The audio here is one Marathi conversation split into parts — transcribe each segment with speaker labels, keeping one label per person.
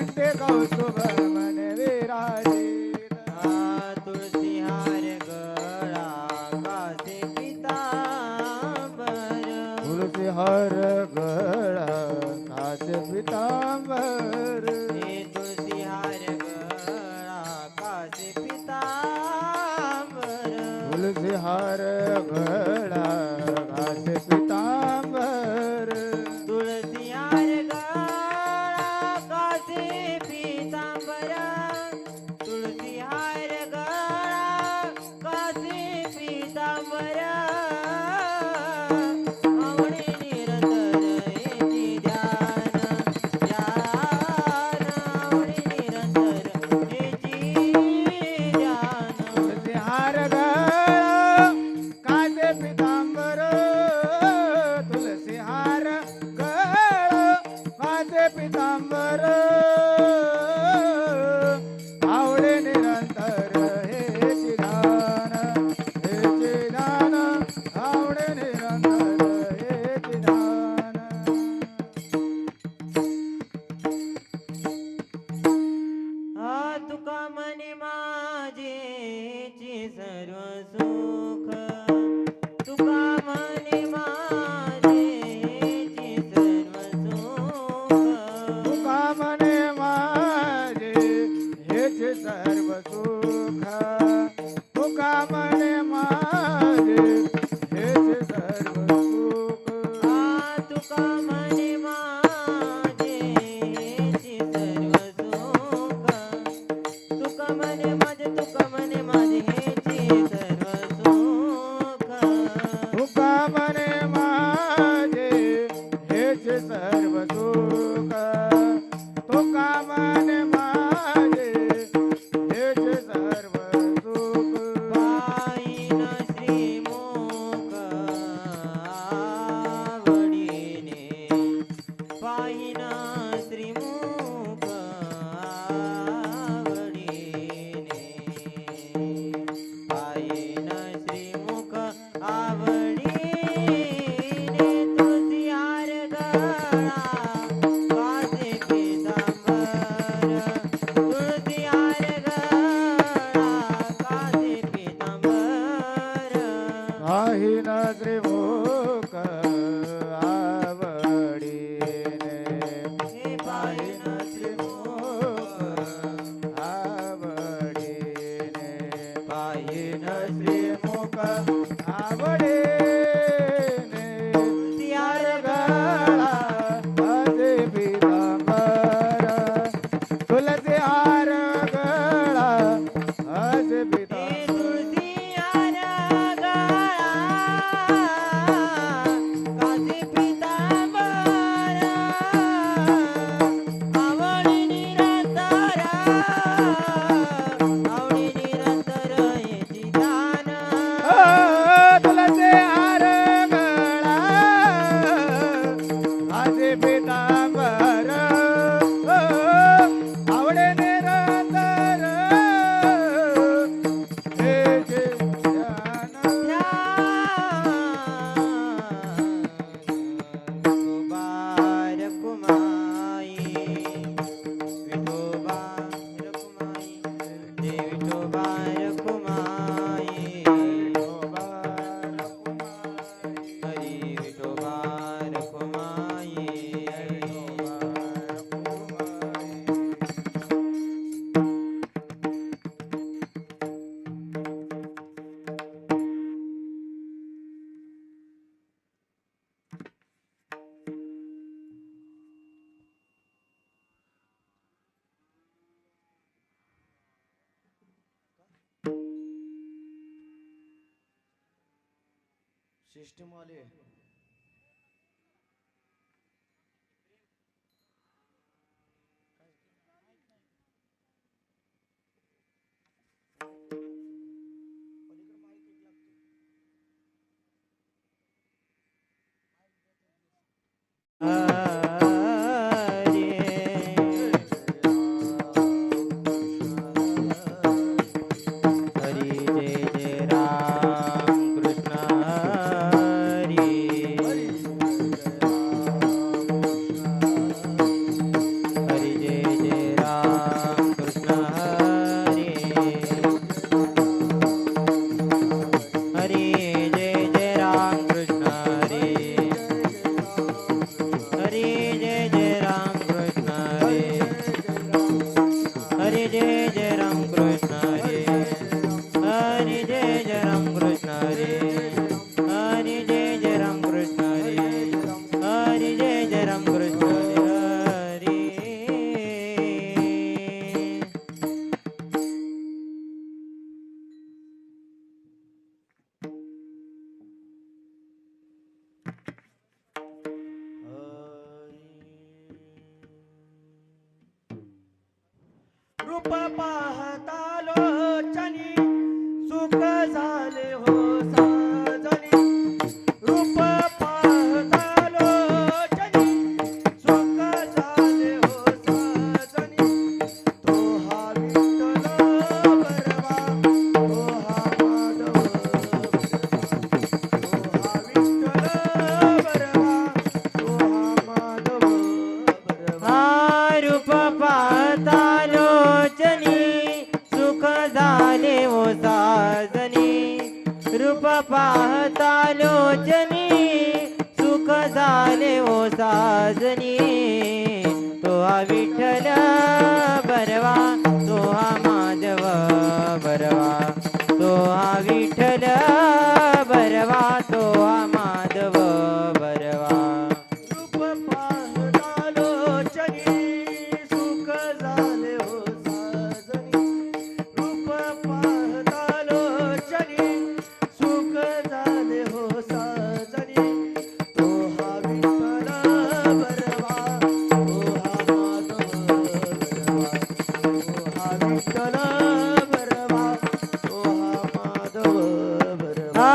Speaker 1: कंठे कौस्तुभ मन विराजित
Speaker 2: तुळसी हार गळा कासे पितांबर
Speaker 1: तुळसी हार गळा कासे पितांबर
Speaker 2: हे तुळसी हार गळा कासे पितांबर
Speaker 1: तुळसी हार गळा कासे पितांबर
Speaker 2: तुळसी हार गळा कासे पितांबर तुळसी हार गळा कासे पितांबर आवडे निरंतर हेची ध्यान आवडे निरंतर हेची ध्यान
Speaker 1: तुळसी हार गळा कासे पितांबर तुळसी हार गळा कासे पितांबर आवडे निरंतर हेची ध्यान आवडे निरंतर हेची ध्यान
Speaker 2: तुका मने माझेची सर्व सुख तुका मने माझेची सर्व सुख
Speaker 1: तुका मने माझे हेचे सर्व सुख तुका मने माझे हेचे सर्व सुख
Speaker 2: तुका मने माझेची सर्व सुख तुका मने माझे हेची सर्व सुख
Speaker 1: तुका मने माझे हेचे सर्व सुख तुका मने माझे हेचे सर्व सुख
Speaker 2: पायीन श्रीमुख आवडीने पायीन श्रीमुख आवडीने पायीन श्रीमुख आवडीने तुळसी हार गळा कासे पितांबर तुळसी हार गळा कासे पितांबर
Speaker 1: काही नजरे मुख आवडीने
Speaker 2: हे पायीन
Speaker 1: श्रीमुख आवडीने
Speaker 2: पायीन
Speaker 1: श्रीमुख आवडीने
Speaker 2: तुळसी हार
Speaker 1: गळा कासे पितांबर तुळसी हार गळा कासे
Speaker 2: हे
Speaker 1: पितांबर
Speaker 2: तुळसी हार गळा कासे पितांबर आवडी निरंतर हेची ध्यान
Speaker 1: तुळसी हार गळा कासे पितांबर आवडे निरंतर हेचे ध्यान
Speaker 2: विठोबा रखुमाई विठोबा रखुमाई जय विठोबा रखुमाई हरी विठोबा रखुमाई
Speaker 1: सिस्टम वाले
Speaker 2: हरी जय जय राम कृष्ण हरी
Speaker 1: रूप पाहता लोचनी सुख झाले हो साजनी रूप पाहता लोचनी सुख झाले हो साजनी तो हा विठ्ठल बरवा तो हा माधव
Speaker 2: रूप पाहता लोचनी सुख झाले ओ साजनी रूप पाहता लोचनी सुख झाले ओ साजनी तो हा विठ्ठल बरवा तो हा माधव बरवा तो हा विठ्ठल बरवा तो हा माधव बरवा
Speaker 1: रूप पाहता लोचनी सुख झाले हो साजनी रूप पाहता लोचनी सुख झाले हो साजनी तो हा विठ्ठल बरवा तो हा माधव बरवा तो हा विठ्ठल बरवा तो हा माधव बरवा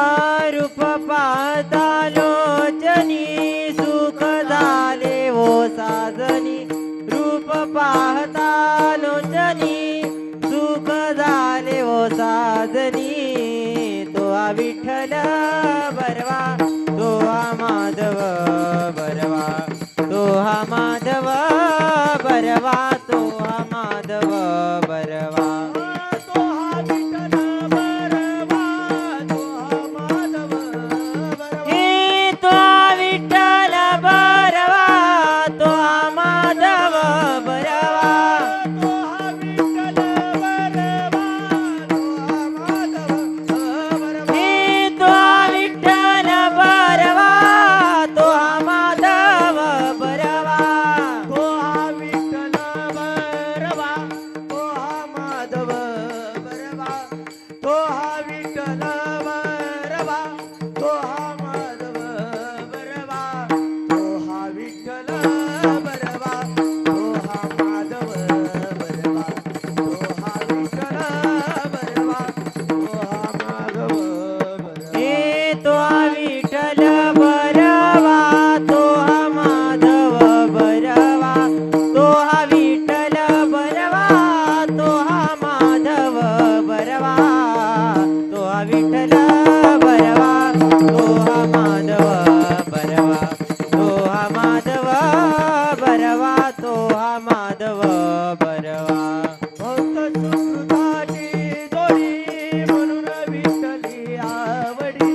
Speaker 2: रूप पाहता लोचनी सुख झाले ओ साजनी रूप पाहता लोचनी सुख झाले ओ साजनी तो हा विठ्ठल बरवा तो हा माधव बरवा तो हा माधव बरवा तो हा माधव बरवा
Speaker 1: तो हा विठ्ठल बरवा तो हा माधव बरवा
Speaker 2: हे तो विठ्ठल बरवा तो हा माधव बरवा
Speaker 1: तो हा विठ्ठल बरवा तो हा माधव बरवा
Speaker 2: हे तो विठ्ठल बरवा तो हा माधव बरवा
Speaker 1: तो हा विठ्ठल बरवा तो हा माधव बरवा तो हा विठ्ठल बरवा तो हा माधव बरवा तो हा विठ्ठल बरवा तो हा माधव बरवा तो हा विठ्ठल बरवा तो हा माधव बरवा
Speaker 2: हे तो विठ्ठल बरवा तो हा माधव बरवा तो हा विठ्ठल बरवा तो हा माधव बरवा तो हा विठ्ठल बरवा तो हा माधव बरवा तो हा माधव बरवा तो हा माधव बरवा
Speaker 1: भक्त सुकृताची जोडी म्हणून विठ्ठली आवडी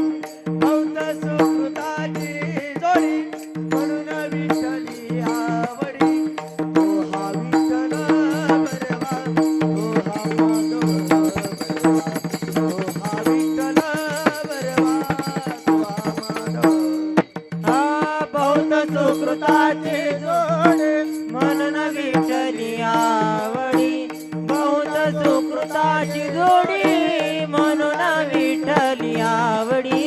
Speaker 1: भक्त सुकृताची जोडी म्हणून विठ्ठली आवडी तो हा विठ्ठल बरवा तो हा माधव बरवा तो हा विठ्ठल बरवा तो हा माधव
Speaker 2: हा बहुत सुकृताची जोडी म्हणून विठ्ठली आवडी बहुत सुकृताची जोडी म्हणून विठ्ठली आवडी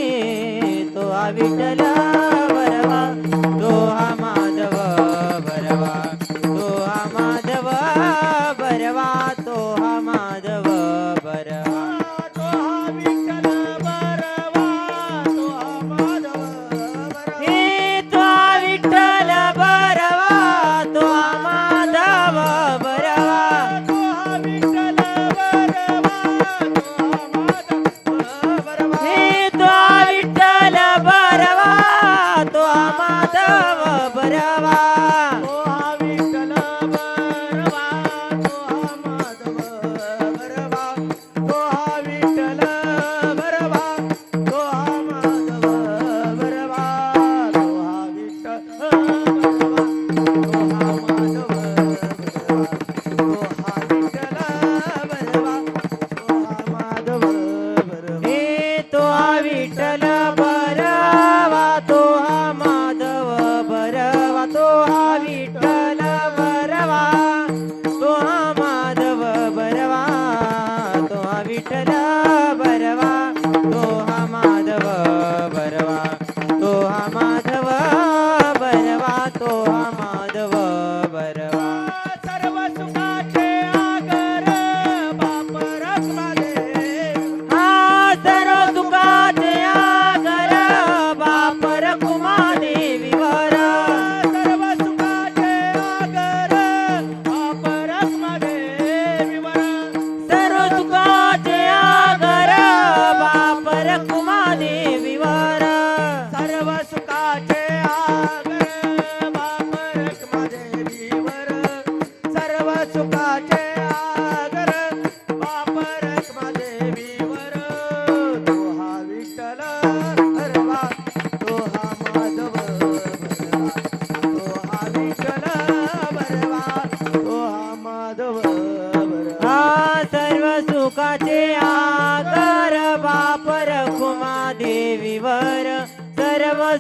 Speaker 2: तो हा विठ्ठल बरवा तो हा माधव बरवा तो हा माधव बरवा तो हा माधव बरवा
Speaker 1: तो हा विठ्ठल बरवा तो हा माधव बरवा
Speaker 2: हे तो विठ्ठल बरवा तो हा माधव बरवा
Speaker 1: तो हा विठ्ठल बरवा तो हा माधव बरवा
Speaker 2: हे तो विठ्ठल बरवा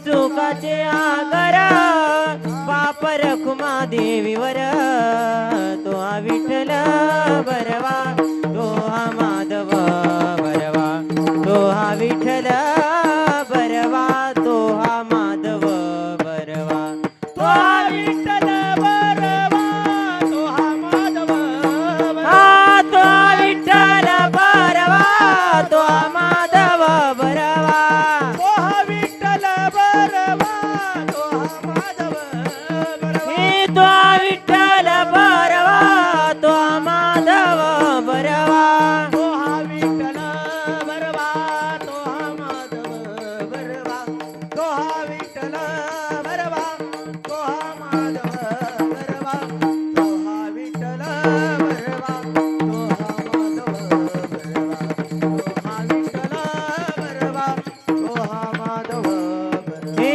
Speaker 2: सुखाचे आगर बाप रखुमा देवीवर तो हा विठ्ठल बरवा तो हा माधव बरवा तो हा विठ्ठल बरवा तो हा माधव बरवा
Speaker 1: तो हा विठ्ठल बरवा तो हा माधव बरवा
Speaker 2: हा तो हा विठ्ठल बरवा तो हा माधव बरवा
Speaker 1: तो हा विठ्ठल बरवा तो हा माधव बरवा
Speaker 2: हे तो हा विठ्ठल बरवा तो हा माधव बरवा
Speaker 1: तो हा विठ्ठल बरवा तो हा माधव बरवा तो हा विठ्ठल बरवा तो हा माधव बरवा तो हा विठ्ठल बरवा तो हा माधव बरवा तो हा विठ्ठल बरवा तो हा माधव बरवा
Speaker 2: हे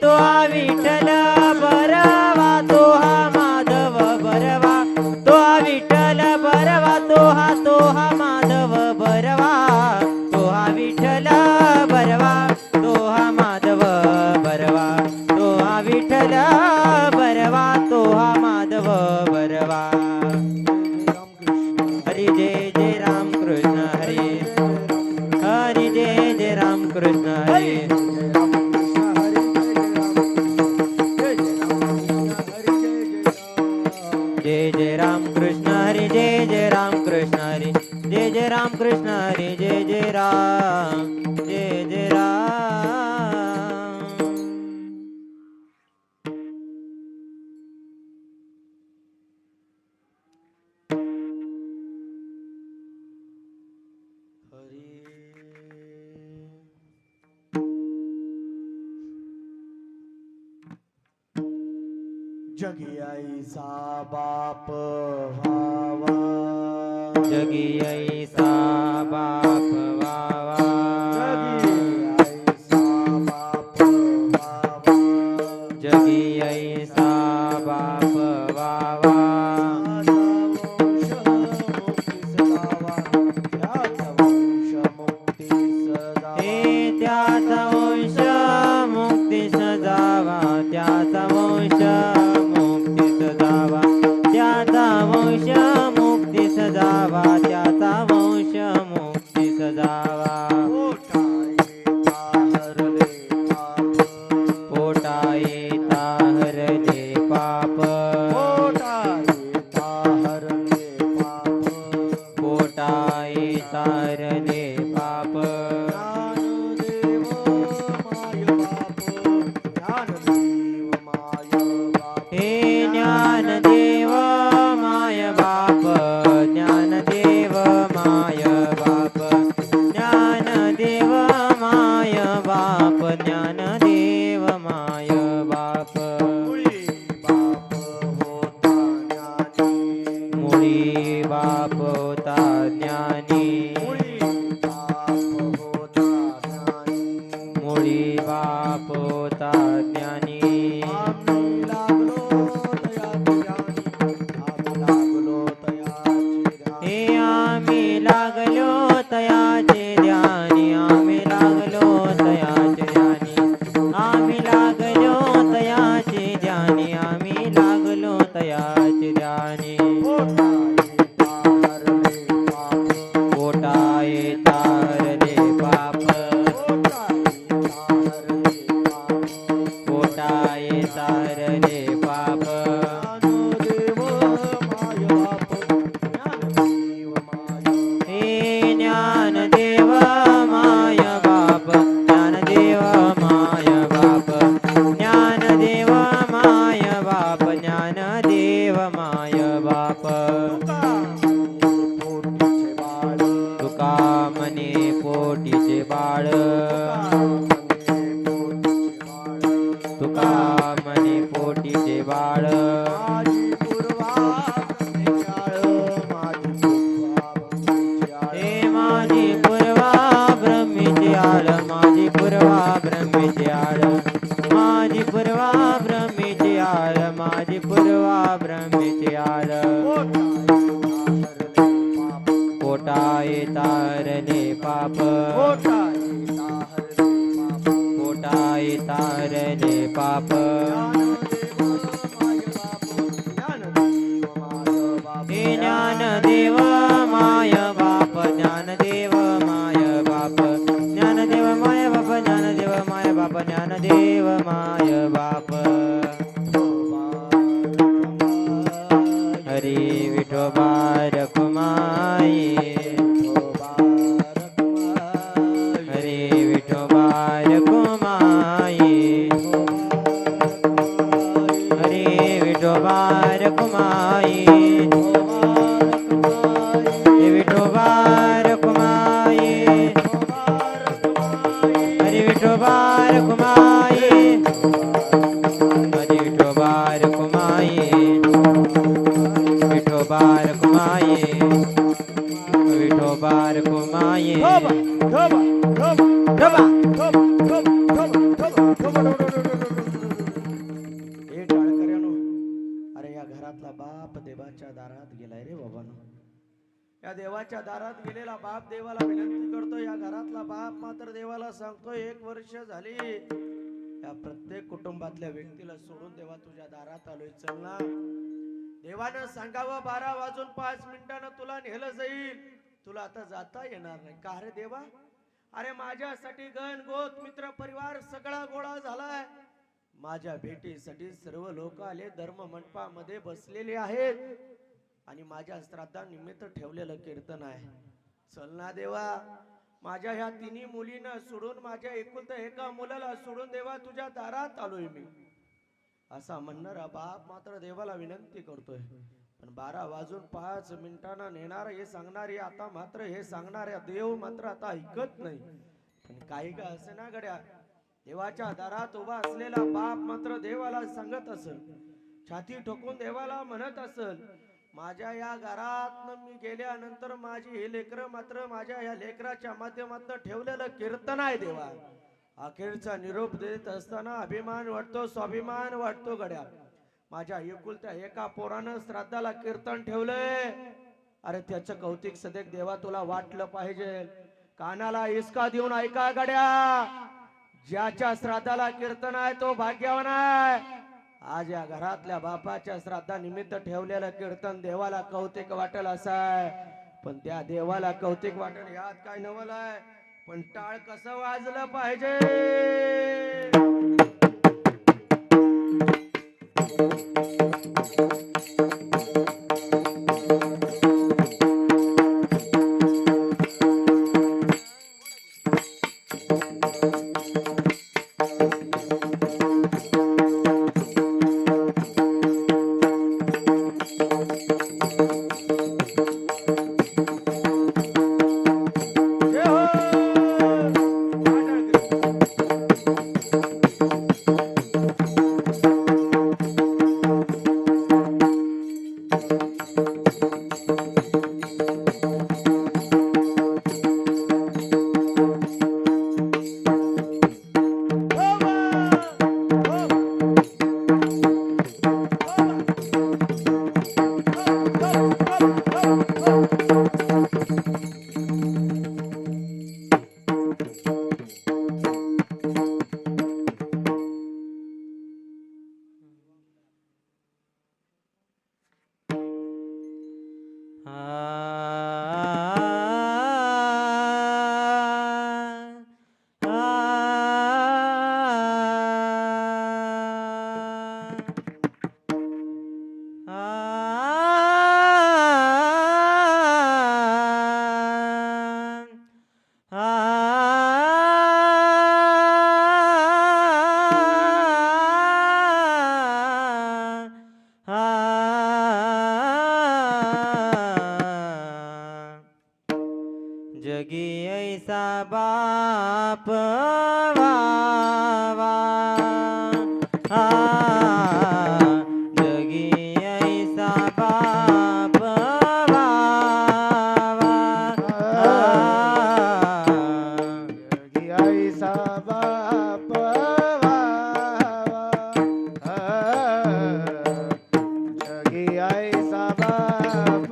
Speaker 2: तो हा विठ्ठल बरवा तो हा माधव बरवा तो हा विठ्ठल बरवा तो हा माधव बरवा तो हा विठ्ठल बरवा तो हा माधव बरवा तो हा विठ्ठल बरवा तो हा माधव बरवा हरी जय जय राम कृष्ण हरी हरी जय जय राम कृष्ण हरी जय जय राम कृष्ण हरी जय जय राम कृष्ण हरी जय जय राम कृष्ण हरी जय जय राम जय जय राम
Speaker 1: जगी ऐसा बाप व्हावा
Speaker 2: जगी ऐसा बाप वावा
Speaker 1: जगी ऐसा बाप व्हावा
Speaker 2: त्याचा वंश मुक्ती सजावा त्याचा वंश मुक्ती सजावा त्याचा वंश मुक्ती सजावा त्याचा वंश मुक्ती सजावा पोटा येता हरले पाप पोटा येता हरले पाप हे ज्ञानदेव माय बाप ज्ञानदेव माय बाप ज्ञानदेव माय बाप ज्ञानदेव माय बाप मुळी बाप होता ज्ञानी मुळी बाप होता ज्ञानी हे आम्ही लागलो तयाचे ध्यानी आम्ही लागलो तयाचे ध्यानी आम्ही लागलो तयाचे ध्यानी आम्ही लागलो तयाचे ध्यानी पोटा येता हरले पाप पोटा येता हरले पाप हे ज्ञानदेव माय बाप ज्ञानदेव माय बाप ज्ञानदेव माय बाप ज्ञानदेव माय बाप तुका मने पोटीचे बाळ तुका मने पोटीचे बाळ हे माझी पूर्वा ब्रह्मीची आळ माझी पूर्वा ब्रह्मीची आळ माझी पूर्वा ब्रह्मीची आळ माझी पूर्वा ब्रह्मीची आळ पोटा येता हरले पाप पोटा येता हरले पाप
Speaker 1: ज्ञानदेव माय बाप ज्ञानदेव माय बाप
Speaker 2: ज्ञानदेव माय बाप ज्ञानदेव माय बाप ज्ञानदेव माय बाप हरी विठोबा रखुमाई हरी विठोबा रखुमाई हरी विठोबा रखुमाई विठोबा रखुमाई हरी विठोबा रखुमाई हरी विठोबा रखुमाई विठोबा रखुमाई विठोबा रखुमाई
Speaker 1: ठोबा हे टाळकऱ्यानो, अरे या घरातला बाप देवाच्या दारात गेलाय रे बाबांनो. या देवाच्या दारात गेलेला बाप देवाला विनंती करतो. या घरातला बाप मात्र देवाला सांगतो 1 वर्ष झाली या प्रत्येक कुटुंबातल्या व्यक्तीला सोडून देवा तुझ्या दारात आलोय, चल ना. देवानं सांगावं 12 वाजून 5 मिनिटानं तुला नेलं जाईल, तुला आता जाता येणार नाही. का रे देवा? अरे माझ्यासाठी गण गोत मित्र परिवार सगळा गोळा झालाय. माझ्या भेटीसाठी सर्व लोक आले, धर्म मंडपामध्ये बसलेले आहेत आणि माझ्या श्राद्धानिमित्त ठेवलेलं कीर्तन आहे. चल ना देवा, माझ्या ह्या तिन्ही मुलींना सोडून, माझ्या एकुलत्या एका मुलाला सोडून देवा तुझ्या दारात आलोय मी, असा म्हणणारा बाप मात्र देवाला विनंती करतोय. पण 12 वाजून 5 मिनिटांना नेणार हे सांगणारी आता मात्र हे सांगणाऱ्या देव मात्र आता ऐकत नाही. पण काही का असे ना गड्या, देवाच्या दारात उभा असलेला बाप मात्र देवाला सांगत असेल, छाती ठोकून देवाला म्हणत असेल, माझ्या या घरात मी गेल्यानंतर माझी हे लेकर मात्र माझ्या या लेकराच्या माध्यमातून ठेवलेलं कीर्तन आहे देवा. अखेरचा निरोप देत असताना अभिमान वाटतो, स्वाभिमान वाटतो गड्या. माझ्या एकुलत्या एका पोरानं श्राद्धाला कीर्तन ठेवलंय, अरे त्याचं कौतिक सदैक देवा तुला वाटलं पाहिजे. कानाला इसका देऊन ऐका गड्या, ज्याच्या श्राद्धाला कीर्तन आहे तो भाग्यवान आहे. आज या घरातल्या बापाच्या श्राद्धा निमित्त ठेवलेलं कीर्तन देवाला कौतिक वाटेल असं आहे. पण त्या देवाला कौतिक वाटेल यात काय नवल आहे, पण टाळ कसं वाजलं पाहिजे.
Speaker 2: जगी ऐसा बाप वावा जगी ऐसा बाप वावा
Speaker 1: जगी ऐसा बाप जगी ऐसा बाप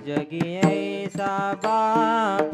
Speaker 2: जगी ऐसा बाप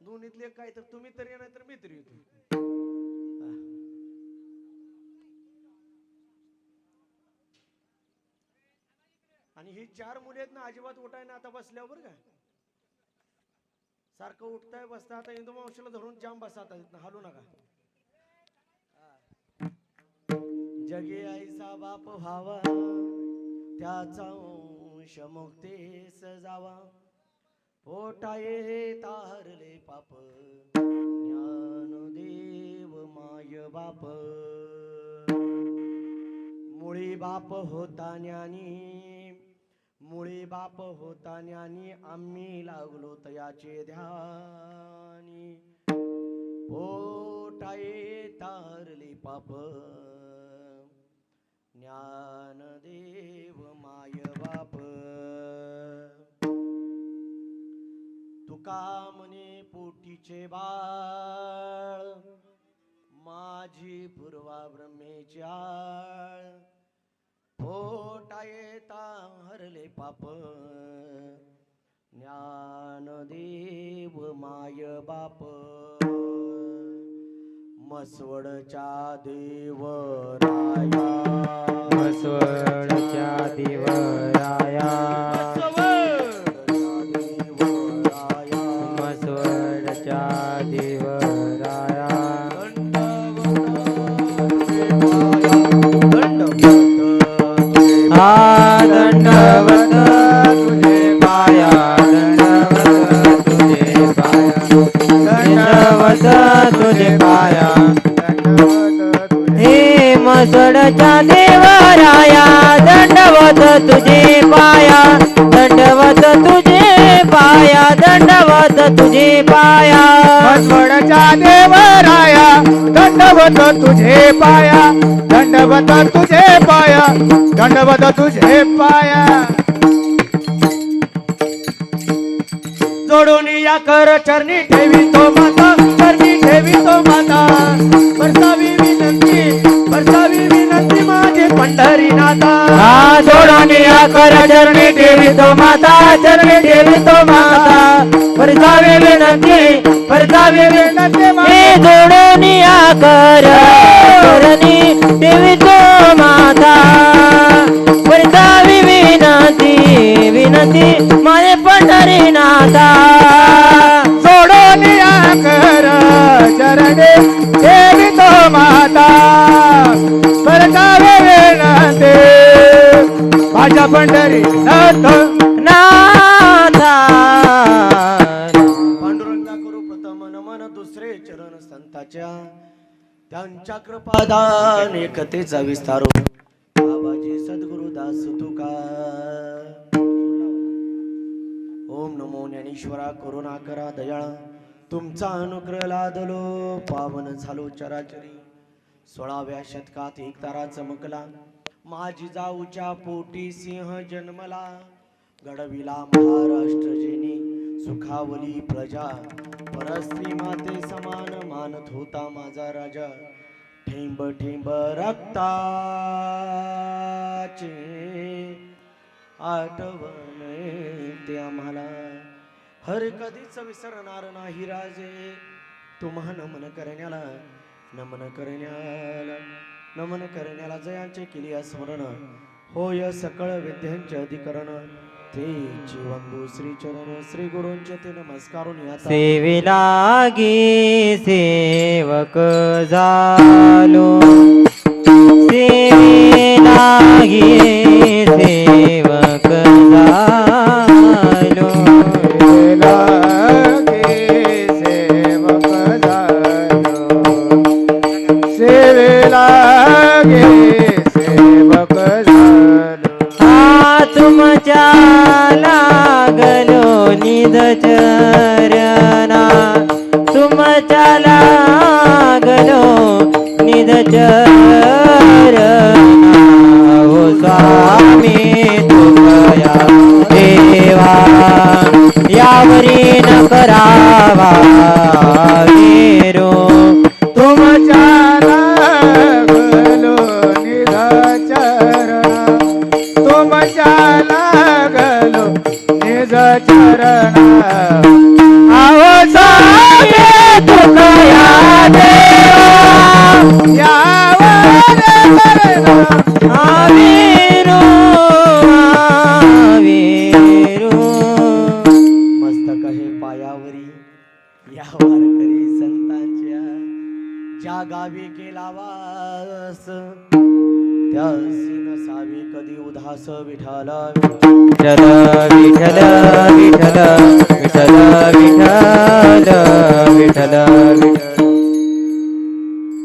Speaker 1: दोन्हीतले काय तर तुम्ही तरी नाही तर मी तरी येतो. आणि ही 4 मुली आहेत ना, अजिबात उठाय ना आता बसल्यावर बरं का. सारखं उठताय बसता. आता इंदू मावशीला धरून जाम बसा, आता इथनं हलू नका. जगे आईचा बाप व्हावा, त्याचा अंश मुक्तेस जावा. पोटाये तारले पाप, ज्ञानदेव माय बाप. मुळी बाप होता ज्ञानी, मुळी बाप होता ज्ञानी. आम्ही लागलो तयाचे ध्यानी. पोटाये तारले पाप, ज्ञानदेव माय बाप. तुका म्हणे पोटीचे बाळ, माझी पूर्वा ब्रह्मेची आळ. पोटायेता हरले पाप, ज्ञानदेव माय बाप. मसवडच्या देवराया,
Speaker 2: मसवडच्या देवराया, मसवडच्या देवराया. दंडवत तुझे पाया, दंडवत तुझे पाया, दंडवत तुझे पाया. हे मसवडच्या देवराया, दंडवत तुझे पाया, दंडवत तुझे पाया, दंडवत तुझे पाया.
Speaker 3: मसवडच्या देवराया, दंडवत तुझे पाया, दंडवत तुझे पाया, दंडवत तुझे पाया.
Speaker 1: जोडून या कर चरणी ठेवितो माता, चरणी ठेवितो माता. बरसावी विनंती माझे पंढरीनाथा.
Speaker 2: जोडून या कर चरणी ठेवितो माता, चरणी ठेवितो माता. परसावी विनंती, परसावी विनंती. हे जोडून या कर चरणी ठेवितो माता. परसावी विनंती, विनंती माझे पंढरीनाथा.
Speaker 3: सोडून या कर चरणे ठेवितो माता. परसावे विनंती माझ्या पंढरीनाथ.
Speaker 2: नाथा
Speaker 1: पांडुरंगा करू प्रथम नमन, दुसरे चरण संताच्या. त्यांच्या कृपादान एकतेचा विस्तारो. बाबाजी सद्गुरुदास तुका. ओम नमो ज्ञानेश्वरा, करुणा करा दयाळा. तुमचा अनुग्रह लादलो, पावन झालो चराचरी. 16व्या शतकात एक तारा चमकला, माझी जाऊच्या पोटी सिंह जन्मला. घडविला महाराष्ट्र जेनी, सुखावली प्रजा. परस्त्री माते समान मानत होता माझा राजा. ठेंब ठेंब रक्ताचे आठवण ते आम्हाला. हर कधीच विसरणार नाही राजे. तुम्हा नमन करण्याला, नमन करण्याला, नमन करण्याला. जयांचे केली स्मरण, होय सकळ विद्यांचे अधिकरण. तेची वंदू श्री चरण, श्री गुरूंचे ते नमस्कारून याचा.
Speaker 2: सेविलागी सेवक झालो, सेविलागी सेवक झालो. तुमच्या लागलो निध चरणा, तुमच्या लागलो निध चरणा. हो स्वामी तुमया देवा, यावरी न करावा विरो.
Speaker 3: तुमच्या लागलो निध चरणा, तुमच्या लागलो निज चरणा. आहो
Speaker 1: ज्या गावी गेला वास त्यासी नसावी कधी उदास विठाला
Speaker 2: विठ्ठल विठ्ठल विठ्ठल विठ्ठल विठ्ठल विठ्ठल विठ्ठल.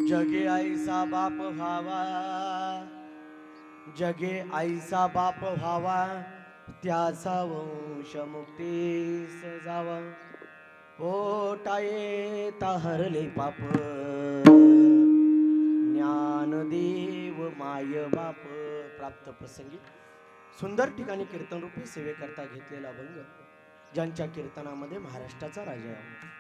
Speaker 1: जगे आईचा बाप व्हावा जगे आईचा बाप व्हावा त्याचा वंश मुक्तीस जावा पोटाये हरले पाप ज्ञानदेव माय बाप. प्राप्त प्रसंगी सुंदर ठिकाणी कीर्तन रूपी सेवेकरता घेतलेला अभंग ज्यांच्या कीर्तनामध्ये महाराष्ट्राचा राजा आहे.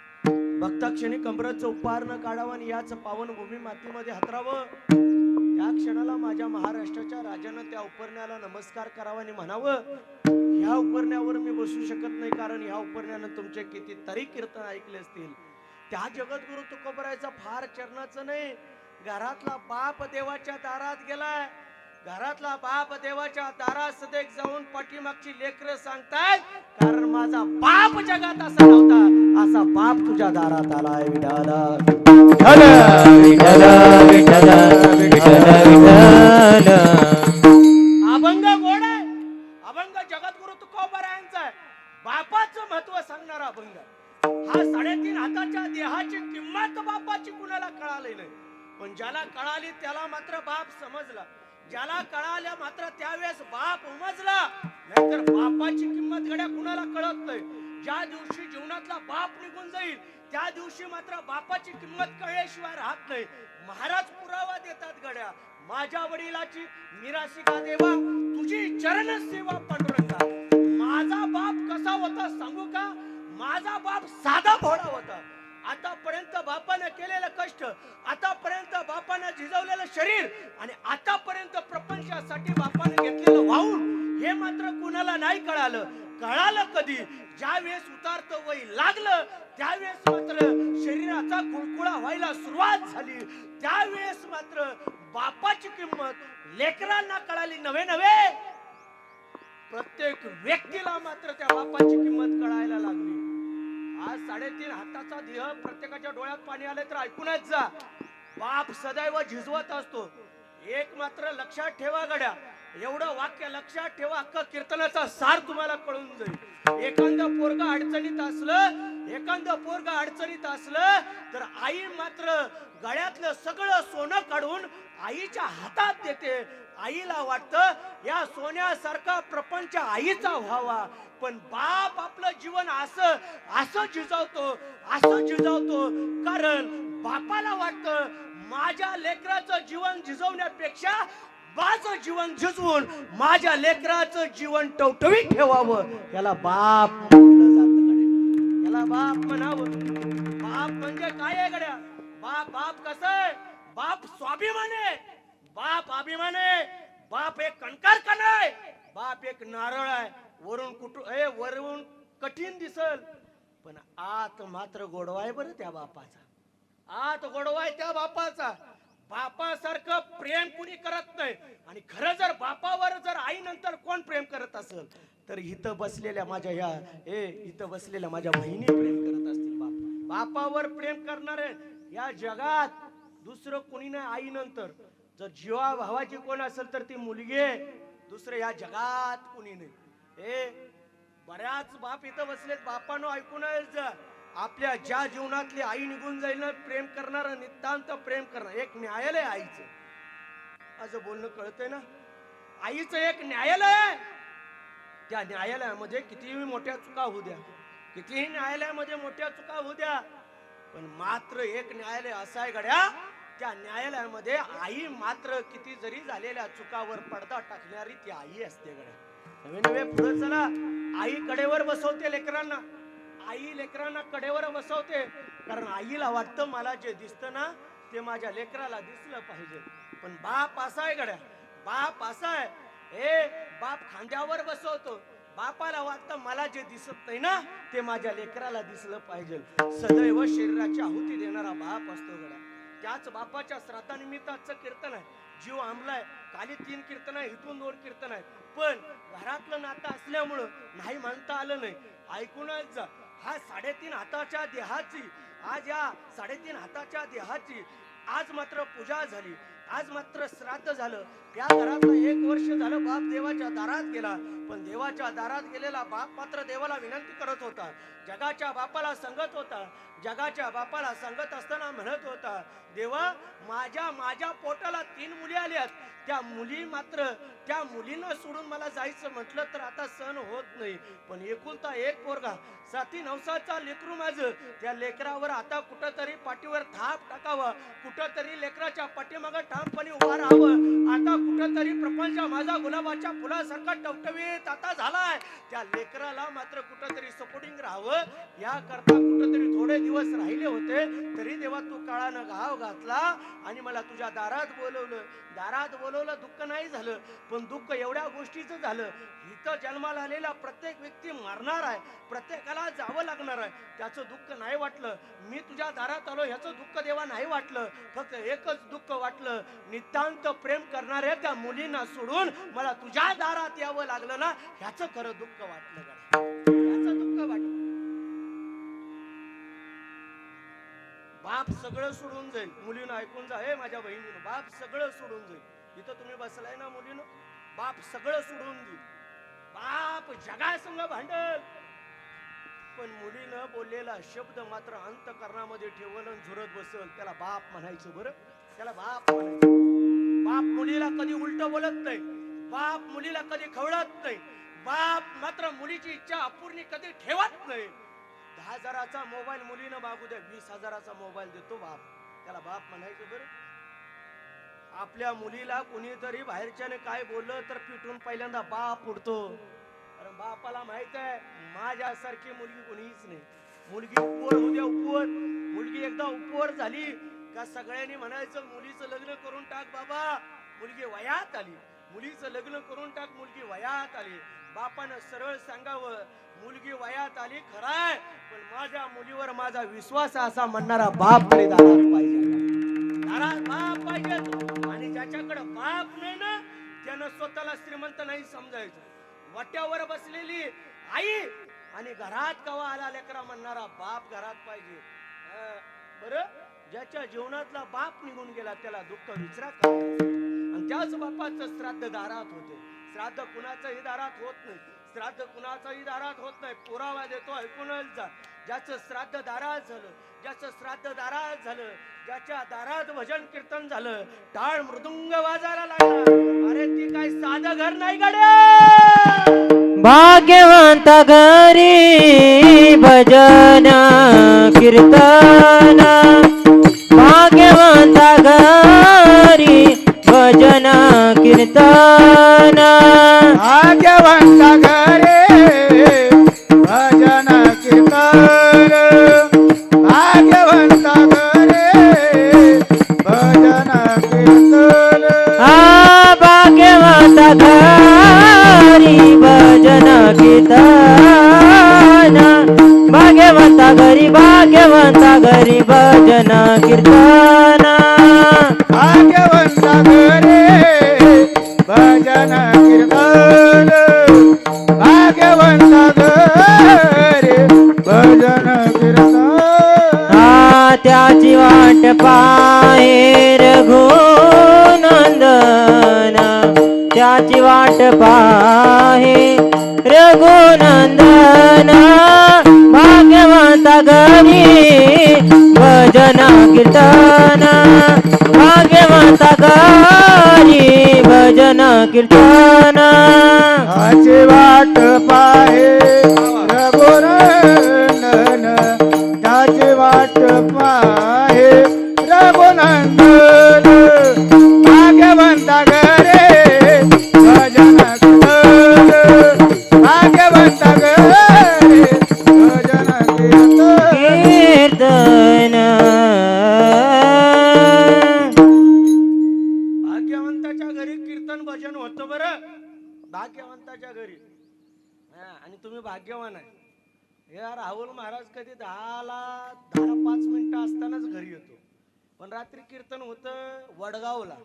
Speaker 1: भक्ताक्षणी कमरचं उपहार न काढावं आणि याच पावन भूमी मातीमध्ये हातरावं. त्या क्षणाला माझ्या महाराष्ट्राच्या राजानं त्या उपरण्याला नमस्कार करावा आणि म्हणावं ह्या उपरण्यावर मी बसू शकत नाही कारण ह्या उपरण्यानं तुमचे कितीतरी कीर्तन ऐकले असतील. त्या जगद्गुरु तुकोबरायचा फार चरणाचं नाही. घरातला बाप देवाच्या दारात गेलाय. घरातला बाप देवाच्या दारात सदैक जाऊन पाठीमागची लेकरं सांगतायत कारण माझा बाप जगात असा नव्हता असा बाप तुझ्या दारात आलाय विठाला.
Speaker 2: विठ्ठल विठ्ठल विठ्ठल विठ्ठल.
Speaker 1: अभंग गोड आहे. अभंग जगद्गुरु तुकोबरायांचा आहे. बापाचं महत्व सांगणारा अभंग. हा 3.5 हाताच्या देहाची किंमत बापाची कुणाला कळाली नाही पण ज्याला कळाली त्याला मात्र बाप समजला. ज्याला कळाल्या मात्र त्यावेळेस बाप उमजला. नाहीतर बापाची किंमत गड्या कुणाला कळत नाही. ज्या दिवशी जीवनातला बाप निघून जाईल त्या दिवशी मात्र बापाची किंमत कळल्याशिवाय राहत नाही. महाराज पुरावा देतात गड्या माझ्या वडिलाची मिरासी का देवा तुझी चरण सेवा पांडुरंगा. माझा बाप कसा होता सांगू का. माझा बाप साधा भोळा होता. आतापर्यंत बापाने केलेलं कष्ट आतापर्यंत बापाने झिजवलेलं शरीर आणि आतापर्यंत प्रपंचासाठी बापाने घेतलेलं वाहून हे मात्र कुणाला नाही कळालं. कळालं कधी ज्या वेळेस उतारत वय लागलं त्यावेळेस मात्र शरीराचा कुळकुळा व्हायला सुरुवात झाली. त्यावेळेस मात्र बापाची किंमत लेकरांना कळाली. नवे प्रत्येक व्यक्तीला मात्र त्या बापाची किंमत कळायला लागली. आज 3.5 हाताचा देह प्रत्येकाच्या डोळ्यात पाणी आले तर ऐकूनच जा. बाप सदैव झिजवत असतो. एक मात्र लक्षात ठेवा गड्या एवढं वाक्य लक्षात ठेवा अख्खा कीर्तनाचा सार तुम्हाला कळून जाईल. एखादं पोरग अडचणीत असलं तर आई मात्र गळ्यातलं सगळं सोनं काढून आईच्या हातात देते. आईला वाटतं या सोन्यासारखा प्रपंच आईचा व्हावा पण बाप आपलं जीवन असं झिजवतो कारण बापाला वाटतं माझ्या लेकराचं जीवन झिजवण्यापेक्षा माझं जीवन झिजवून माझ्या लेकराचं जीवन टवटवीत ठेवावं याला बाप म्हटलं जातं. याला बाप म्हणावं. बाप म्हणजे काय आहे गड्या. बाप कसं आहे. बाप स्वाभिमान आहे. बाप अभिमान आहे. बाप एक कणकार कणा आहे. बाप एक नारळ आहे. वरून कठीण दिसल पण आत मात्र गोडवा आहे बरं त्या बापाचा. आत गोडवा आहे त्या बापाचा. बापासारखं प्रेम कुणी करत नाही. आणि खरं जर बापावर जर आई नंतर कोण प्रेम करत असेल तर इथं बसलेल्या माझ्या बहिणी प्रेम करत असतील. बापावर प्रेम करणारे या जगात दुसरं कोणी नाही. आई नंतर जर जीवा भावाची कोण असेल तर ती मुलगी आहे. दुसरं या जगात कोणी नाही. बऱ्याच बाप इथं बसलेत. बापानं ऐकूनच आपल्या ज्या जीवनातली आई निघून जाईल ना प्रेम करणार नितांत प्रेम करणार. एक न्यायालय आईचं असं बोलणं कळतंय ना. आईचं एक न्यायालय आहे. त्या न्यायालयामध्ये कितीही मोठ्या चुका होऊ द्या कितीही न्यायालयामध्ये मोठ्या चुका होऊ द्या पण मात्र एक न्यायालय असं आहे गड्या त्या न्यायालयामध्ये आई मात्र किती जरी झालेल्या चुकावर पडदा टाकणारी ती आई असते गड्या. नवे पुढे चला. आई कडेवर बसवते लेकरांना. आई लेकरांना कडेवर बसवते कारण आईला वाटतं मला जे दिसतं ना ते माझ्या लेकराला दिसलं पाहिजे. पण बाप असा आहे गड्या. बाप असा आहे बाप खांद्यावर बसवतो. बापाला वाटतं मला जे दिसत नाही ना ते माझ्या लेकराला दिसलं पाहिजे. सदैव शरीराची आहुती देणारा बाप असतो गड्या. त्याच बापाच्या श्राद्धानिमित्ताचं कीर्तन आहे. जीव आंबलाय. खाली 3 कीर्तन आहे इथून 2 कीर्तन आहे पण घरातलं नातं असल्यामुळं नाही म्हणता आलं नाही. ऐकूनच जा. हा 3.5 हाताच्या देहाची आज या 3.5 हाताच्या देहाची आज मात्र पूजा झाली, आज मात्र श्राद्ध झालं. त्या घरातला 1 वर्ष झालं बाप देवाच्या दारात गेला, पण देवाच्या दारात गेलेला बाप मात्र देवाला विनंती करत होता. जगाच्या बापाला सांगत होता, जगाच्या बापाला सांगत असताना म्हणत होता, देवा माझ्या पोटाला 3 मुली आल्यात, त्या मुली मात्र त्या मुलींना सोडून मला जायचं म्हटलं तर आता सण होत नाही. पण एकुलता एक पोरगा 7 नवसाचा लेकरू माझं, त्या लेकरावर आता कुठंतरी पाठीवर थाप टाकावा, कुठंतरी लेकराच्या पाठीमागं ठामपणे उभा राहावं. आता कुठंतरी प्रपंच माझा गुलाबाच्या फुलासारखा टवटवीत आता झालाय, त्या लेकराला मात्र कुठंतरी सपोर्टिंग राहावं याकरता कुठंतरी थोडे दिवस राहिले होते. तरी देवा तू काळानं घाव घातला आणि मला तुझ्या दारात बोलवलं. दारात बोलवलं, दुःख नाही झालं, पण दुःख एवढ्या गोष्टीचं झालं. इथं जन्माला आलेला प्रत्येक व्यक्ती मरणार आहे, प्रत्येकाला जावं लागणार आहे, त्याचं दुःख नाही वाटलं. मी तुझ्या दारात आलो ह्याचं दुःख देवा नाही वाटलं. फक्त एकच दुःख वाटलं, नितांत प्रेम करणाऱ्या त्या मुलींना सोडून मला तुझ्या दारात यावं लागलं ना, ह्याचं खरं दुःख वाटलं. ह्याचं दुःख वाटलं. बाप सगळं सोडून जाईल. मुलीनं ऐकून जा, हे माझ्या बहिणीनं, बाप सगळं सोडून जाईल. इथं तुम्ही बसलाय ना मुलीनं, बाप सगळं सोडून देईल. बाप जगासंग भांडल, पण मुलीनं बोललेला शब्द मात्र अंतकरणामध्ये ठेवल आणि झुरत बसल, त्याला बाप म्हणायचं. बरं, त्याला बाप म्हणायचं. बाप मुलीला कधी उलट बोलत नाही, बाप मुलीला कधी खवळत नाही, बाप मात्र मुलीची इच्छा अपूर्ण कधी ठेवत नाही. 10,000चा मोबाईल मुलीनं मागू द्या, 20,000चा मोबाईल देतो बाप, त्याला बाप म्हणायचं. बरं, आपल्या मुलीला कुणीतरी बाहेरच्याने काय बोललं तर पिटून पहिल्यांदा बाप उडतो. कारण बापाला माहित आहे माझ्यासारखी मुलगी कोणीच नाही. मुलगी उपवर होऊ द्या, उपवर. मुलगी एकदा उपवर झाली का सगळ्यांनी म्हणायचं मुलीचं लग्न करून टाक बाबा, मुलगी वयात आली. मुलीचं लग्न करून टाक, मुलगी वयात आली. बापानं सरळ सांगावं, मुलगी वयात आली खराय, पण माझ्या मुलीवर माझा विश्वास असा म्हणणारा बाप तरी दारात पाहिजे. दारात बाप पाहिजे. आणि ज्याच्याकडे बाप नाही ना, त्यानं स्वतःला श्रीमंत नाही समजायचं. वाट्यावर बसलेली आई आणि घरात कवा आला लेकरा म्हणणारा बाप घरात पाहिजे. बरं, ज्याच्या जीवनातला बाप निघून गेला त्याला दुःख विचारा काय. आणि त्याच बापाचं श्राद्ध दारात होते. श्राद्ध कुणाचंही दारात होत नाही, श्राद्ध कुणाचंही दारात होत नाही. पुरावा देतो, ऐकूनच जा. ज्याचं श्राद्ध दारात झालं, ज्याचं श्राद्ध दारात झालं, ज्याच्या दारात भजन कीर्तन झालं, टाळ मृदुंग वाजायला लागला, अरे ती काय साधं घर नाही गड्या.
Speaker 2: भाग्यवंत घरी भजन कीर्तन, भाग्यवंत घरी भजन कीर्तन,
Speaker 3: भाग्यवंत घरे भजन कीर्तन, भाग्यवंत घरे भजन कीर्तन,
Speaker 2: भाग्यवंत घरी भजन कीर्तन, भाग्यवंत घरी भजन कीर्तन,
Speaker 3: भाग्यवंत घरे भजन कीर्तन, भाग्यवंत घरे भजन कीर्तन.
Speaker 2: त्याची वाट पाहे रघुनंदन, त्याची वाट पाहे रघुनंदन, भाग्यवंत घरी भजन कीर्तन, भाग्यवंत घरी भजन कीर्तन.
Speaker 3: त्याची वाट पाहे रघुनंदन, त्याची वाट पाहे रघुनंदन, भाग्यवंत घरे भजन कीर्तन, भाग्यवंत घरे भजन
Speaker 2: कीर्तन.
Speaker 1: भाग्यवंताच्या घरी कीर्तन भजन होतं. बरं, भाग्यवंताच्या घरी. आणि तुम्ही भाग्यवान आहे. यार राहुल महाराज कधी 10-5 मिनिटं असतानाच घरी येतो, पण रात्री कीर्तन होतं वडगावला.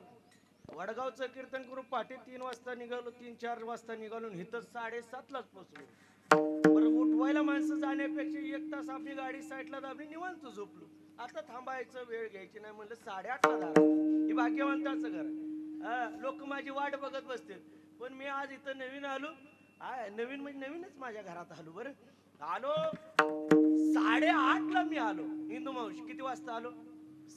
Speaker 1: वडगावचं कीर्तन करून पहाटे 3 वाजता निघालो, 3-4 वाजता निघालो, इथं 7:30लाच पोचलो. बरं, उठवायला माणसं जाण्यापेक्षा 1 तास आपली गाडी साईडला दाबली, निवांत झोपलो. आता थांबायचं वेळ घ्यायची नाही म्हणलं 8:30ला दार ही भाग्यवंताचं घर. लोक माझी वाट बघत बसतील. पण मी आज इथं नवीन आलो. नवीन म्हणजे नवीनच माझ्या घरात आलो. बरं आलो 8:30ला मी आलो. इंदू मावशी किती वाजता आलो?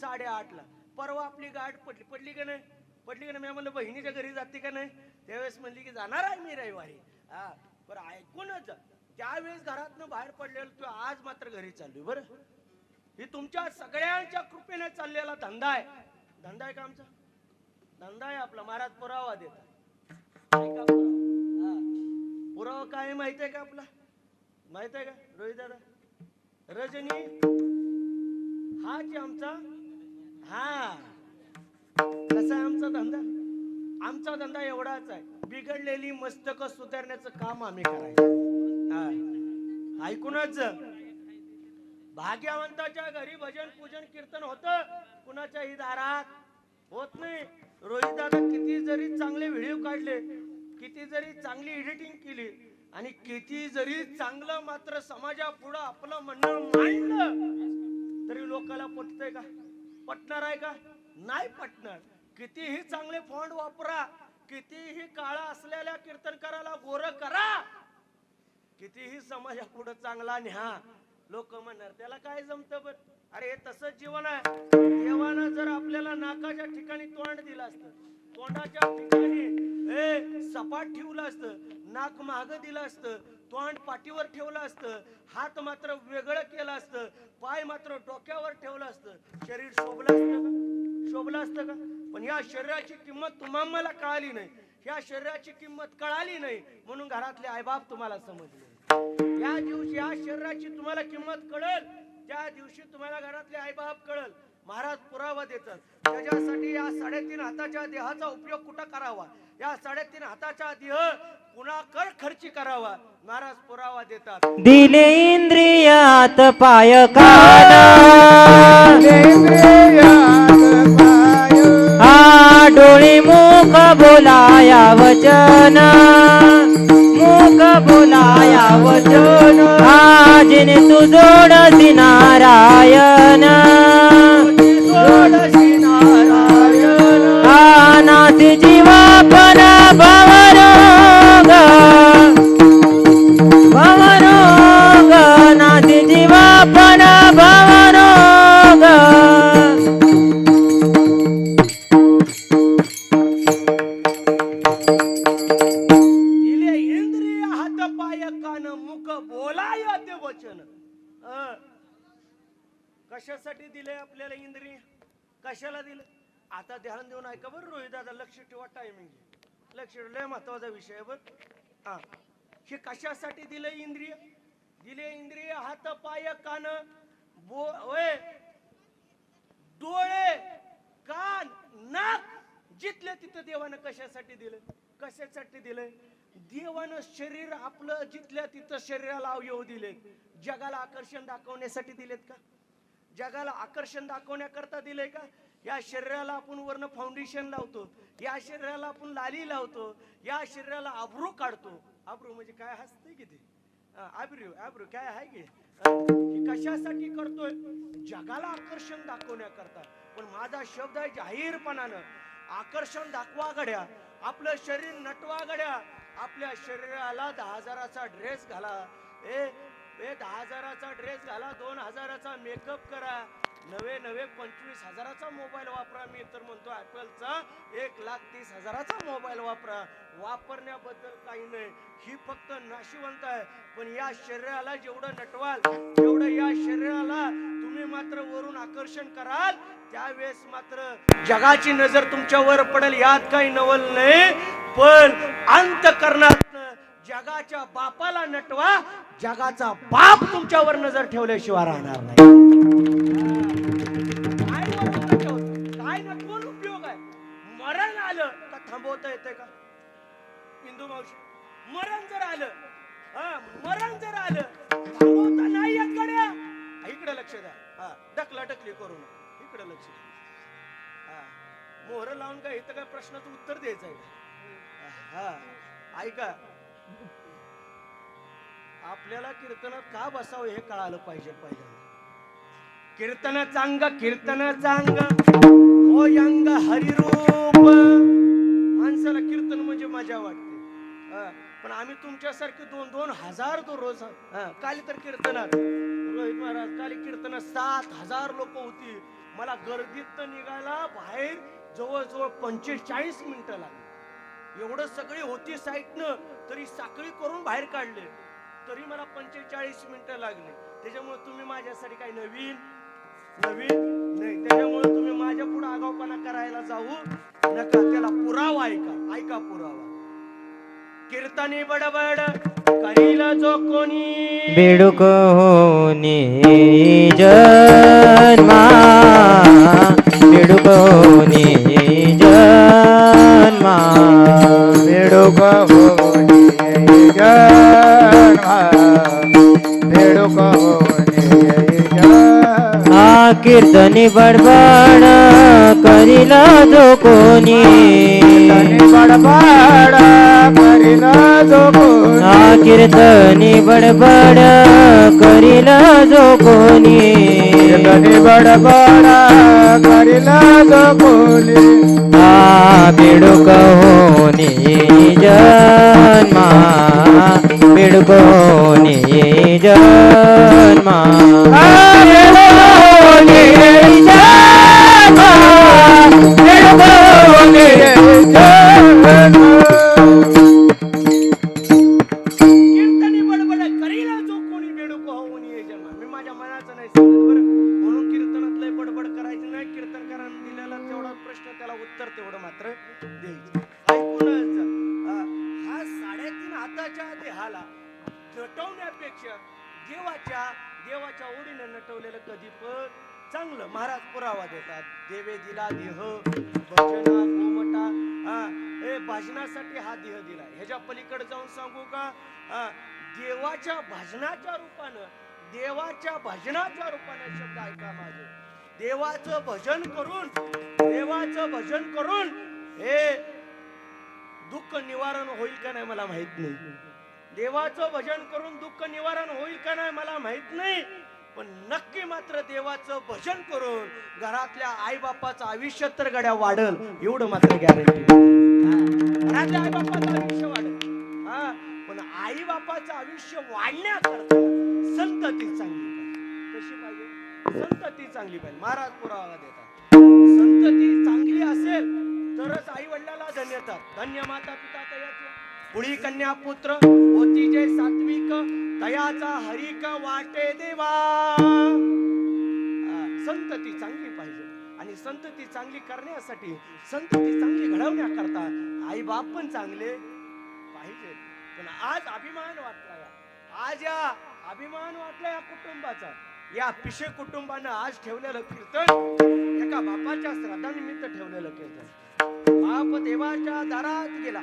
Speaker 1: 8:30ला. परवा आपली गाठ पडली का नाही? पडली का नाही? मी म्हणलं बहिणीच्या घरी जाते का नाही? त्यावेळेस म्हणली की जाणार आहे मी रविवारी. बरं ऐकूनच त्यावेळेस घरातनं बाहेर पडलेलो तू आज मात्र घरी चाललोय. बरं ही तुमच्या सगळ्यांच्या कृपेने चाललेला धंदा आहे. धंदा आहे का आमचा? धंदा आहे आपला. महाराज पुरावा देतात. पुरावा काय माहित आहे का आपला? माहित आहे का रोहित दादा? रजनी हा की आमचा कसा आहे आमचा धंदा? आमचा धंदा एवढाच आहे, बिघडलेली मस्तक सुधारण्याचं काम आम्ही करायचं. ऐकूनच भाग्यवंताच्या घरी भजन पूजन कीर्तन होतं, कुणाच्याही दारात होत नाही. रोहित दादा किती जरी चांगले व्हिडिओ काढले, किती जरी चांगली एडिटिंग केली आणि किती जरी चांगलं मात्र समाजापुढं आपलं म्हणणं मांडलं तरी लोकांना पटतंय का? पटणार आहे का? नाही पटणार. कितीही चांगले फॉन्ट वापरा, कितीही काळा असलेल्या कीर्तनकाराला गोर करा, कितीही समाजापुढं चांगला न्या, लोक म्हणणार त्याला काय जमतं. बर अरे हे तसंच जीवन आहे. देवानं जर आपल्याला नाकाच्या ठिकाणी तोंड दिलं असतं, तोंडाच्या ठिकाणी सपाट ठेवलं असतं, नाक मागं दिलं असतं, तोंड पाठीवर ठेवलं असतं, हात मात्र वेगळं केलं असतं, पाय मात्र डोक्यावर ठेवलं असतं, शरीर शोभलं असतं का? शोभलं असतं का? पण या शरीराची किंमत तुम्हाला कळाली नाही. या शरीराची किंमत कळाली नाही म्हणून घरातले आईबाप तुम्हाला समजले. या दिवशी या शरीराची तुम्हाला किंमत कळेल, त्या दिवशी तुम्हाला घरातले आईबाप कळेल. महाराज पुरावा देतात. त्याच्यासाठी या 3.5 हाताच्या देहाचा उपयोग कुठं करावा, या 3.5 हाताचा देह कुणाकर खर्ची करावा, महाराज पुरावा देतात.
Speaker 2: दिले इंद्रियात पाय कान, हा डोळे मुख बोलाया वचन, मुख बोलाया वचन, हा जिने तू जोडसी नारायण,
Speaker 1: जोडसी नारायण,
Speaker 2: हा नासी जीवापन भवरोग, भवरोग नासी जीवापन भवरोग.
Speaker 1: दिले इंद्रिय हात पाय कान मुख बोलाय ते वचन. कशासाठी दिले आपल्याला इंद्रिय? कशाला दिलं? आता ध्यान देऊन ऐका बरं रोहित दादा, लक्ष ठेवा. टायमिंग लक्ष लय महत्वाचा विषय आहे बरं. हे कशासाठी दिले इंद्रिय? दिले इंद्रिय हात पाय कान डोळे कान नाक, जिथले तिथं देवानं कशासाठी दिलं? कशासाठी दिलंय? देवानं शरीर आपलं जिथल्या तिथं शरीराला अवयव दिलेत. जगाला आकर्षण दाखवण्यासाठी दिलेत का? जगाला आकर्षण दाखवण्याकरता दिले का? या शरीराला आपण वरनं फाउंडेशन लावतो, या शरीराला आपण लाली लावतो, या शरीराला आब्रू काढतो. आब्रू म्हणजे काय हसते की ते? आब्रू काय आहे की? कशासाठी करतोय? जगाला आकर्षण दाखवण्याकरता. पण माझा शब्द आहे जाहीरपणानं आकर्षण दाखवा गड्या, आपलं शरीर नटवा गड्या, आपल्या शरीराला 10,000चा ड्रेस घाला, 10,000चा ड्रेस घाला, 2,000चा मेकअप करा, नवे 25,000चा मोबाईल वापरा. मी तर म्हणतो ऍपलचा 1,30,000चा मोबाईल वापरा. वापरण्याबद्दल काही नाही, ही फक्त नाशिवंत आहे. पण या शरीराला जेवढं नटवाल तेवढं या शरीराला तुम्ही मात्र वरून आकर्षण कराल, त्यावेळेस मात्र जगाची नजर तुमच्यावर पडेल. यात काही नवल नाही. पण अंतःकरणात जगाच्या बापाला नटवा, जगाचा बाप तुमच्यावर नजर ठेवल्याशिवाय राहणार नाही. काय नटवून उपयोग आहे? मरण आलं का थांबवता येते का? इंदू मावशी, मरण जर आलं थांबवता नाही येत गड्या. इकडे लक्ष द्या. डकला टकली करू नका, इकडे लक्ष द्या. मोहर लावून काय इथं काय प्रश्नाचं उत्तर द्यायचं आहे का? ऐका, आपल्याला कीर्तनात का बसावं हे कळालं पाहिजे. पहिल्यांदा कीर्तन चांग ओ यंग हरिरूप. माणसाला कीर्तन म्हणजे मजा वाटते, पण आम्ही तुमच्यासारखे 2,000 तो रोज काल तर कीर्तनात रोहित महाराज काली कीर्तन 7,000 लोक होती. मला गर्दीत निघायला बाहेर जवळजवळ 45 मिनिटं लागली. एवढं सगळी होती साईटनं, तरी साखळी करून बाहेर काढले तरी मला 45 मिनिटं लागली. त्याच्यामुळे तुम्ही माझ्यासाठी काही नवीन नाही. त्याच्यामुळे तुम्ही माझ्या पुढे आगाऊपणा करायला जाऊ नका. त्याला पुरावा ऐका पुरावा. कीर्तनी बडबड करील जो कोणी
Speaker 2: बेडूक होनी जन्मा, बेडूक होनी जन्मा,
Speaker 3: बेडूक होनी जन्मा, बेडूक होनी जन्मा.
Speaker 2: कीर्तनी बडबड करील जो कोणी,
Speaker 3: बडबड करील जो कोणी,
Speaker 2: कीर्तनी बडबड करील जो कोणी,
Speaker 3: कीर्तनी बडबड करील जो कोणी.
Speaker 2: बेडूक होनी जन्मा, बेडूक होनी जन्मा,
Speaker 1: कीर्तनी बडबड करीला जो कोणी बेडूक होऊन ये जन्मा. मी माझ्या मनाचं नाही सांगत बरं, म्हणून कीर्तनात लय बडबड करायची नाही. कीर्तनकारांनी दिलेला तेवढा प्रश्न त्याला उत्तर तेवढं मात्र द्यायचं. ऐकूनच जा. हा 3.5 हाताच्या देहाला नटवण्यापेक्षा देवाच्या ओढीने नटवलेलं कधी पण चांगलं. महाराज पुरावा देतात. देवे दिला देह भजना गोमटा. भजनासाठी हा देह दिला. ह्याच्या पलीकडे जाऊन सांगू का, देवाच्या भजनाच्या रूपानं शब्द ऐका माझे. देवाचं भजन करून हे दुःख निवारण होईल का नाही मला माहित नाही. देवाचं भजन करून दुःख निवारण होईल का नाही मला माहित नाही, पण नक्की मात्र देवाचं भजन करून घरातल्या आई बापाचं आयुष्य तर गड्या वाढल, एवढं मात्र गॅरंटी. घरातल्या आई बापाचं आयुष्य वाढल, पण आई बापाचं आयुष्य वाढण्याकरता संतती चांगली पाहिजे. कशी पाहिजे? संतती चांगली पाहिजे. महाराज पुरावा देतात. संतती चांगली असेल तरच आई वडिलाला धन्यता. धन्य माता पिता तयाचे पुढी कन्या पुत्र होती जे सात्विक, तयाचा हरिक वाटे देवा. संतती चांगली पाहिजे, आणि संतती चांगली करण्यासाठी, संतती चांगली घडवण्याकरता आई बाप पण चांगले पाहिजे. पण आज अभिमान वाटला या कुटुंबाचा. या पिशे कुटुंबानं आज ठेवलेलं कीर्तन एका बापाच्या श्राद्धानिमित्त ठेवलेलं कीर्तन. बाप देवाच्या दारात गेला.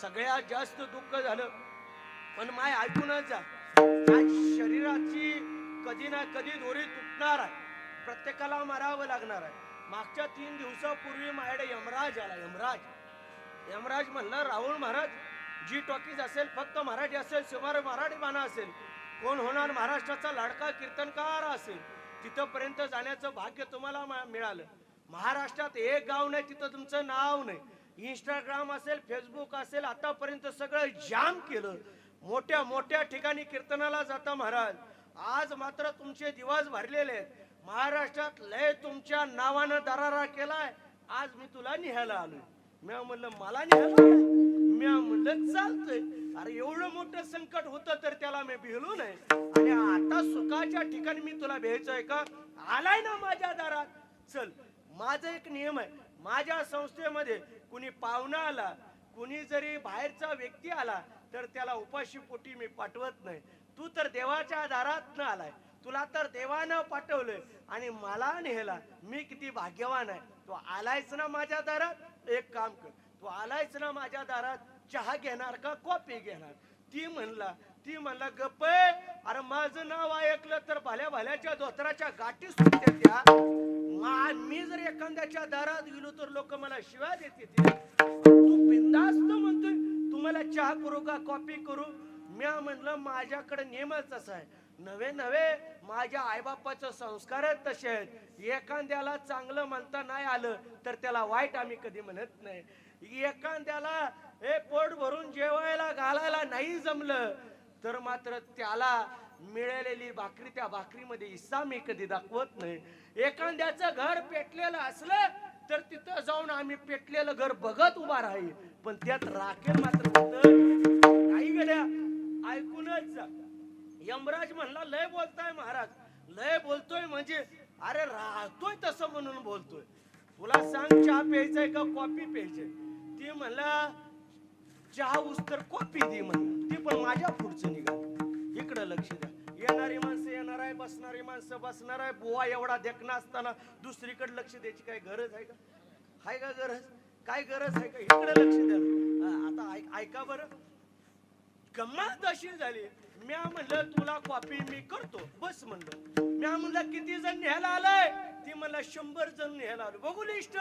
Speaker 1: सगळ्यात जास्त दुःख झालं, पण माय ऐकूनच जा. आज शरीराची कधी ना कधी दोरी तुटणार आहे. प्रत्येकाला मारावं लागणार आहे. मागच्या 3 दिवसापूर्वी माझ्याकडे यमराज आला. यमराज म्हणलं, राहुल महाराज, जी टॉकीज असेल फक्त मराठी असेल, शिवार मराठी बाणा असेल, कोण होणार महाराष्ट्राचा लाडका कीर्तनकार असेल, तिथपर्यंत जाण्याचं भाग्य तुम्हाला मिळालं. महाराष्ट्रात एक गाव नाही तिथं तुमचं नाव नाही. इंस्टाग्राम असेल, फेसबुक असेल, आतापर्यंत सगळं जाम केलं. मोठ्या ठिकाणी कीर्तनाला जाता महाराज. आज मात्र तुमचे दिवस भरलेले आहेत. महाराष्ट्रात लय तुमच्या नावानं दरारा केलाय. आज मी तुला निहायला आलोय. मी म्हणलं मला निहायला, मी म्हणलं चालतंय. अरे एवढं मोठं संकट होतं तर त्याला मी भिलो नाही, आणि आता सुखाच्या ठिकाणी मी तुला भेटायचंय का? आलाय ना माझ्या दारात, चल. माझा एक नियम आहे, माझ्या संस्थेमध्ये कुणी पाहुणा आला, कुणी जरी बाहेरचा व्यक्ती आला तर त्याला उपाशी पोटी मी पाठवत नाही. तू तर देवाच्या दारात न आलाय, तुला तर देवानं पाठवलंय आणि मला नेहला. मी किती भाग्यवान आहे. तू आलायच ना माझ्या दारात, एक काम कर, तू आलायच ना माझ्या दारात, चहा घेणार का कॉफी घेणार? ती म्हणला गप्प. अरे माझं नाव ऐकलं तर भल्याच्या धोत्राच्या गाठी सुटते त्या. मी जर एखाद्याच्या दारात गेलो तर लोक मला शिव्या देते. तू बिंदास्त म्हणतोय तुम्हाला चहा करू का कॉफी करू? मी म्हणलं माझ्याकडे नियमच असा आहे, नवे माझ्या आईबापाचं संस्कारच तसे आहेत. एखाद्याला चांगलं म्हणता नाही आलं तर त्याला वाईट आम्ही कधी म्हणत नाही. एखाद्याला हे पोट भरून जेवायला घालायला नाही जमलं तर मात्र त्याला मिळालेली भाकरी त्या भाकरीमध्ये हिस्सा मी कधी दाखवत नाही. एखाद्याचं घर पेटलेलं असलं तर तिथं जाऊन आम्ही पेटलेलं घर बघत उभा राहील, पण त्यात राखेल मात्र काही गड्या ऐकूनच जा. यमराज म्हणला लय बोलताय महाराज, लय बोलतोय म्हणजे अरे राहतोय तसं म्हणून बोलतोय. तुला सांग चहा प्यायचाय का कॉफी प्यायचंय? ती म्हणला चहा उस्तर कॉफी दे म्हणला. ती पण माझ्या पुढचं निघा. इकडं लक्ष द्या. येणारी माणसं येणार आहे, बसणारी माणसं बसणार आहे. बुवा एवढा देखणा असताना दुसरीकडे लक्ष द्यायची काय गरज आहे का? हाय का गरज? काय गरज आहे का? इकडे लक्ष द्या. आता ऐका बरं, गंमत अशी झाली. म्या म्हणलं तुला कॉफी मी करतो बस म्हणलं. म्या म्हणलं किती जण न्यायला आलाय? ती म्हणला 100 जण न्यायला आलो. बघू लिस्ट.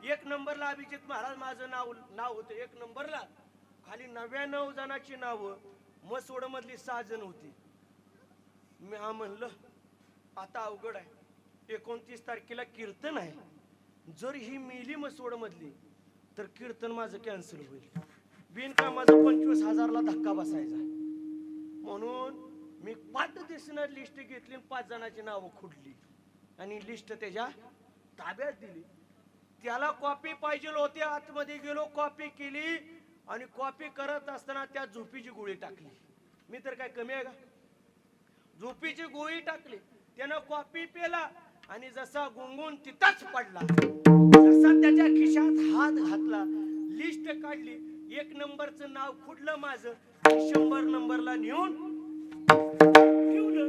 Speaker 1: 1 नंबरला अभिजित महाराज माझं नाव होतं 1 नंबरला. खाली 99 जणांची नावं. मसवड मधली 6 जण होती. म्या म्हणलं आता अवघड आहे. 29 तारखेला कीर्तन आहे. जर ही मेली मसवड मधली तर कीर्तन माझं कॅन्सल होईल. बिनकामाचं 25,000ला धक्का बसायचा. म्हणून मी पाठ दिसणार लिस्ट घेतली, 5 जणांची नावं खुडली आणि लिस्ट त्याच्या ताब्यात दिली. त्याला कॉपी पाहिजे होती. आतमध्ये गेलो, कॉपी केली आणि कॉपी करत असताना त्या झोपीची गोळी टाकली. मी तर काय कमी आहे का? झोपीची गोळी टाकली. त्यानं कॉपी पेला आणि जसा गुंगून तिथंच पडला. जसा त्याच्या खिशात हात घातला, लिस्ट काढली. 1 नंबरचं नाव खुडलं माझं. 100 नंबरला नेऊन ठेवलं.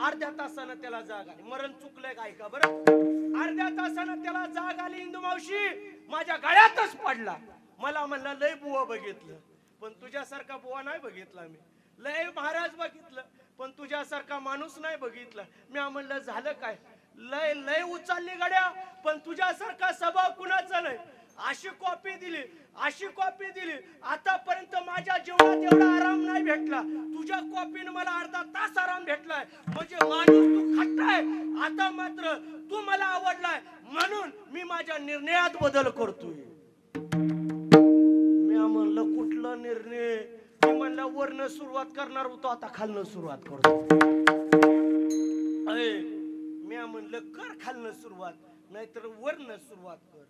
Speaker 1: अर्ध्या तासानं त्याला जाग आली. मरण चुकलंय काय का बरं? अर्ध्या तासानं त्याला जाग आली. इंदू मावशी माझ्या गळ्यातच पडला. मला म्हणला लय बुवा बघितलं पण तुझ्यासारखा बुवा नाही बघितला मी. लय महाराज बघितलं पण तुझ्यासारखा माणूस नाही बघितला. मी म्हणलं झालं काय? लय लय उचलली गड्या पण तुझ्यासारखा स्वभाव कुणाचा नाही. अशी कॉपी दिली, अशी कॉपी दिली. आतापर्यंत माझ्या जीवनात एवढा आराम नाही भेटला. तुझ्या कॉपीने मला अर्धा तास आराम भेटलाय. म्हणजे माणूस तू खट्टाय. आता मात्र तू मला आवडलाय म्हणून मी माझ्या निर्णयात बदल करतोय. मी म्हणलं कुठला निर्णय? मी म्हणलं वरनं सुरुवात करणार होतो, आता खालनं सुरुवात करतो. मी म्हणलं कर खालनं सुरुवात, नाहीतर वरनं सुरुवात कर.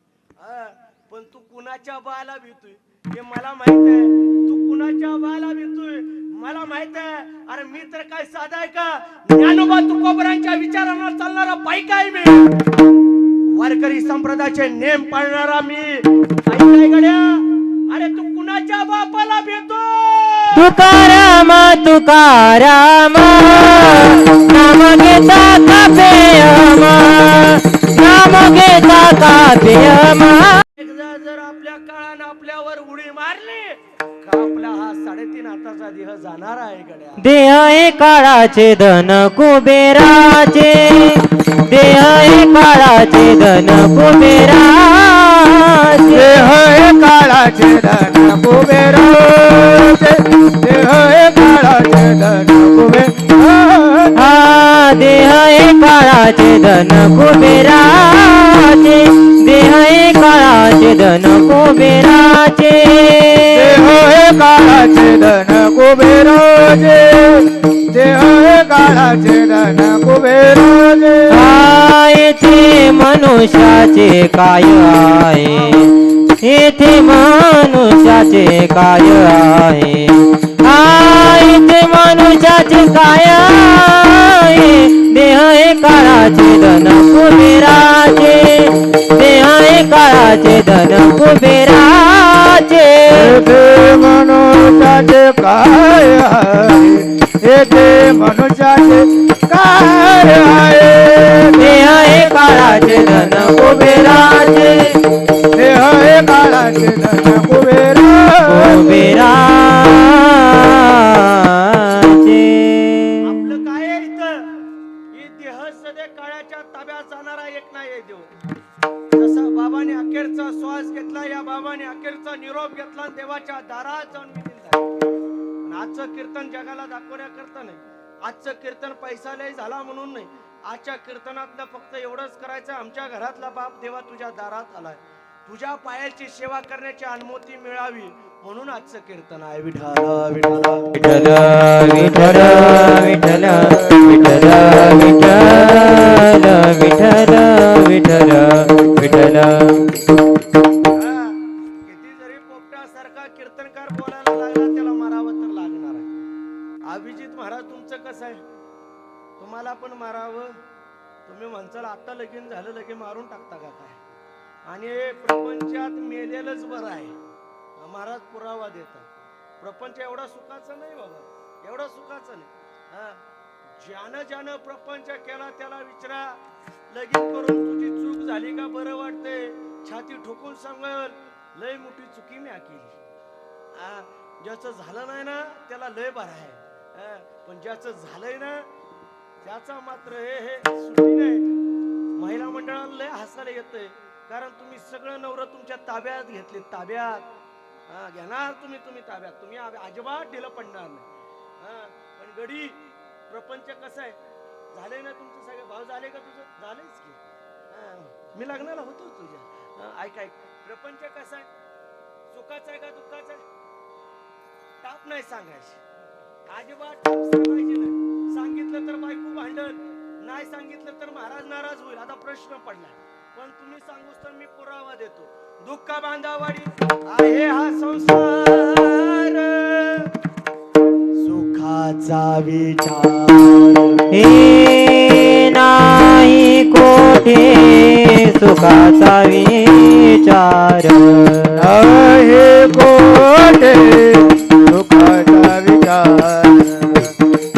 Speaker 1: पण तू कुणाच्या बाला भीतोय हे मला माहित आहे. तू कुणाच्या बाला भीतोय मला माहित आहे. अरे मी तर काय साधा आहे का? ज्ञानोबा तुकोबरांच्या विचारांना चालणारा बाईक आहे मी. वारकरी संप्रदायाचे नेम पाळणारा मी. काय गड्या? अरे तू कुणाच्या बापाला भेटतो?
Speaker 2: तुकाराम तुकाराम नाम घेता का प्रेम, नाम घेता का प्रेम.
Speaker 1: एकदा जर आपल्या काळानं आपल्यावर उडी मारली का आपला हा 3.5 हाताचा देह जाणार आहे गड्या.
Speaker 2: देह हे काळाचे धन कुबेराचे, देह हे काळाचे धन कुबेराचे,
Speaker 3: देह हे काळाचे धन कुबेराचे, देह हे काळाचे धन कुबेराचे.
Speaker 2: हा देह हे काळाचे धन कुबेराचे, देह हे काळाचे धन कुबेराचे,
Speaker 3: देह हे काळाचे धन कुबेराचे, देह हे काळाचे धन कुबेराचे.
Speaker 2: येथे मनुष्याचे काय आहे, येथे मनुष्याचे काय आहे. येथे मनुष्याचे काय आहे. देह हे काळाचे धन कुबेराचे, देह हे काळाचे धन कुबेराचे.
Speaker 3: येथे मनुष्याचे काय आहे, येथे मनुष्याचे काय आहे.
Speaker 2: देह हे काळाचे धन कुबेराचे,
Speaker 3: देह हे काळाचे धन कुबेराचे.
Speaker 1: आपलं काय आहे इथं? ही देह सध्या काळाच्या ताब्यात जाणारा एक नाही आहे देव. जसा बाबाने अखेरचा श्वास घेतला, या बाबाने अखेरचा निरोप घेतला, देवाच्या दारात जाऊन मी दिला. आजचं कीर्तन जगाला दाखवण्याकरता नाही, आजचं कीर्तन पैसा लय झाला म्हणून नाही, आजच्या कीर्तनातलं फक्त एवढंच करायचं, आमच्या घरातला बाप देवा तुझ्या दारात आलाय, तुझ्या पायाची सेवा करण्याची अनुमती मिळावी म्हणून आजचं कीर्तन आहे. विठाला विठाला
Speaker 2: विठ्ठल विठ्ठल विठ्ठल विठ्ठल विठ्ठल विठ्ठल विठ्ठल.
Speaker 1: किती जरी पोपटासारखा कीर्तनकार बोलायला लागला त्याला मारावं तर लागणार आहे. अभिजित महाराज तुमचं कसं आहे, तुम्हाला पण मारावं, तुम्ही म्हणचाल आता लगीन झालं लगे मारून टाकता का काय, आणि प्रपंचात मेलेलंच बरं आहे. महाराज पुरावा देतात, प्रपंच एवढा सुखाचा नाही बाबा, एवढा सुखाचा नाही. ज्यानं ज्यानं प्रपंच केला त्याला विचारा, लगीन करून तुझी चूक झाली का बरं वाटते, छाती ठोकून सांगल लय मोठी चुकी मी केली. ज्याचं झालं नाही ना त्याला लय बरं आहे, पण ज्याचं झालंय ना त्याचा मात्र हे सुट्टी नाही. महिला मंडळाला लय हसायला येतंय, कारण तुम्ही सगळं नवरं तुमच्या ताब्यात घेतले, ताब्यात घेणार तुम्ही ताब्यात, तुम्ही अजिबात ढिलं पडणार नाही. पण गडी प्रपंच कसं आहे, झाले ना तुमचे सगळे भाव झाले का, तुझं झालेच की, मी लग्नाला होतो तुझ्या. ऐक प्रपंच कसा आहे, सुखाचा आहे का दुःखाचा आहे, टाप नाही सांगायची, अजिबात टाप सांगायची नाही. सांगितलं तर बायको भांडल, नाही सांगितलं तर महाराज नाराज होईल. आता प्रश्न पडला, पण तुम्ही सांगूस तर मी पुरावा देतो. दुःख बांधावाडी आहे हा संसार, सुखाचा विचार
Speaker 2: हे नाही कोठे सुखाचा विचार,
Speaker 3: हे कोठे सुखाचा विचार,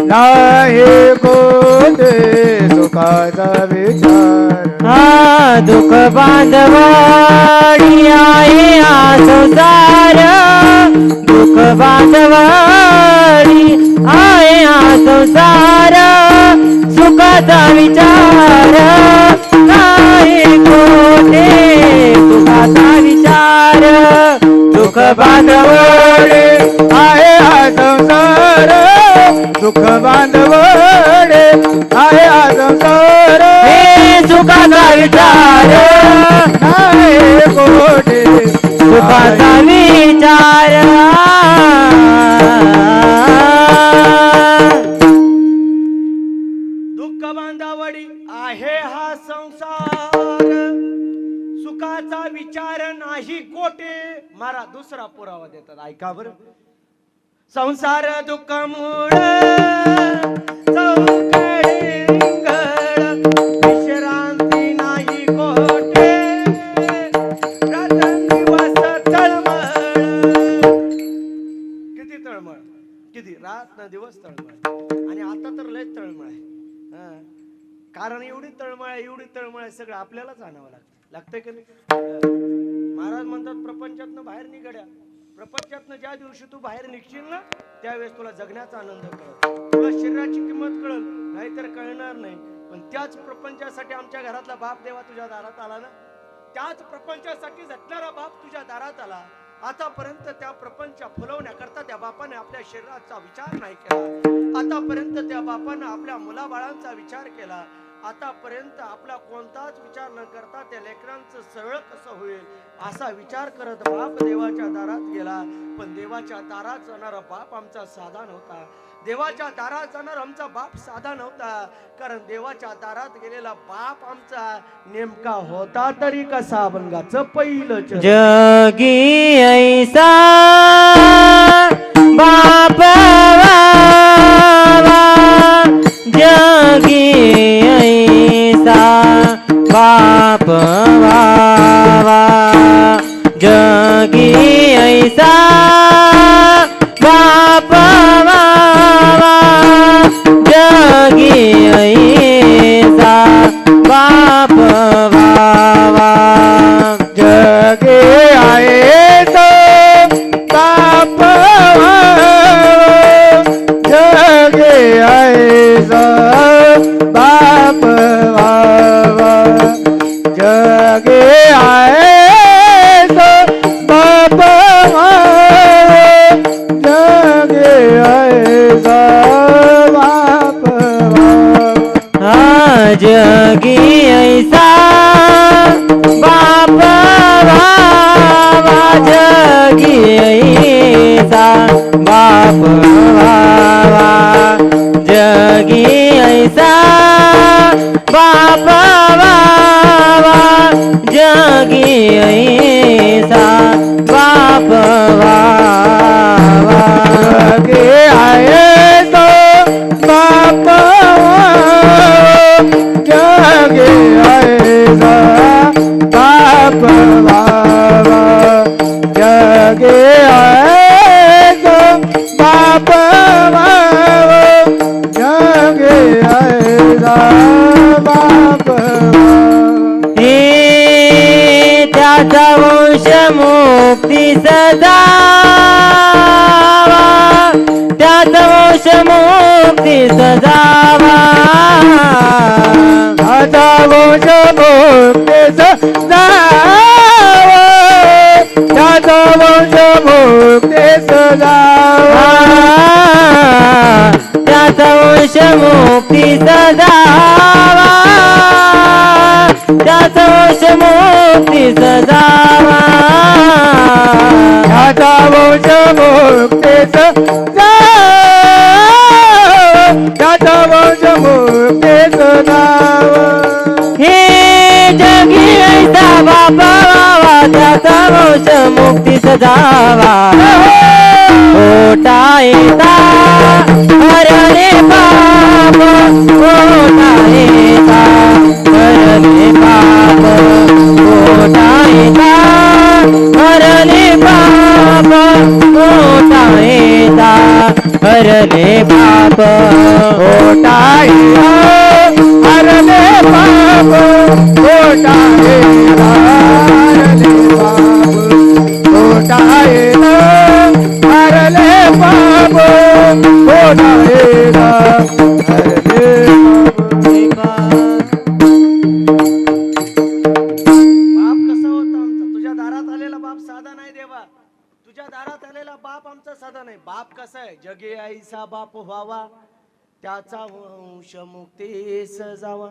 Speaker 3: नाही कोठे सुखाचा विचार.
Speaker 2: हा दुःख बांधवाडी आहे हा संसार, दुःख बांधवाडी आहे हा संसार, सुखाचा विचार नाही कोठे सुखाचा विचार. दुःख
Speaker 3: बांधवडे आहे हा संसार, दुःख बांधवडे आहे हा संसार,
Speaker 2: हे सुखाचा विचार
Speaker 3: नाही कोठे
Speaker 2: सुखाचा विचार.
Speaker 1: दुःख बांधावडी आहे हा संसार, सुखाचा विचार नाही कोठे. मारा दुसरा पुरावा देतात, ऐका बरं. संसार दुःख मूळ चौकडी रिंगण, विश्रांती नाही कोठे, रात्रंदिवस तळमळ. किती तळमळ, किती रात न दिवस तळमळ, आणि आता तर लय तळमळ आहे. कारण एवढी तळमळ आहे सगळं आपल्यालाच आणावं लागतंय का नाही. महाराज म्हणतात प्रपंचातनं बाहेर निघड्या, प्रपंचातनं ज्या दिवशी तू बाहेर निघशील ना त्यावेळेस तुला जगण्याचा आनंद कळेल, तुला शरीराची किंमत कळेल, नाहीतर कळणार नाही. पण त्याच प्रपंचासाठी आमच्या घरातला बाप देवा तुझ्या दारात आला ना, त्याच प्रपंचासाठी झटणारा बाप तुझ्या दारात आला. आतापर्यंत त्या प्रपंच फुलवण्याकरता त्या बापाने आपल्या शरीराचा विचार नाही केला, आतापर्यंत त्या बापाने आपल्या मुलाबाळांचा विचार केला, आतापर्यंत आपला कोणताच विचार न करता त्या लेकरांचं सरळ कसं होईल असा विचार करत बाप देवाच्या दारात गेला. पण देवाच्या दारात जाणारा बाप आमचा साधा नव्हता, देवाच्या दारात जाणार आमचा बाप साधा नव्हता, कारण देवाच्या दारात गेलेला बाप आमचा नेमका होता तरी कसा. अभंगाचं पहिलं
Speaker 2: जगी ऐसा बाप जगी ऐसा बाप जगी ऐसा बाप जगी ऐसा बाप
Speaker 3: जगे आहे तो बाप, जगे आहे बाप, जगे आहे बाप, जगे आहे बाप.
Speaker 2: मुक्ती सजावा त्याच वंश मुक्ती सजावा
Speaker 3: आता वंश मुक्तीस जावा त्याचा वंश मुक्तीस जावा
Speaker 2: त्याचा वंश मुक्ती सजावा त्याचा वंश मुक्ती सजावा
Speaker 3: त्याचा वंश मुक्तीस जावा त्याचा वंश मुक्तीस जावा
Speaker 2: हे जगी ऐसा बाबा वावा त्याचा वंश मुक्ती सजावा ओटा येता हरणे पाप ओटा येता हरणे पाप ओटा येता हरणे पाप ओटा येता हरणे पाप
Speaker 3: ओटा हरणे पाप ओटा हरणे पाप ओटा हरले पाप ओटा हरले
Speaker 1: बाप कसा होता आमचा? तुझ्या दारात आलेला बाप साधा नाही देवा. तुझ्या दारात आलेला बाप आमचा साधा नाही. बाप कसा आहे? जगे आईसा बाप व्हावा त्याचा वंश मुक्तीस जावा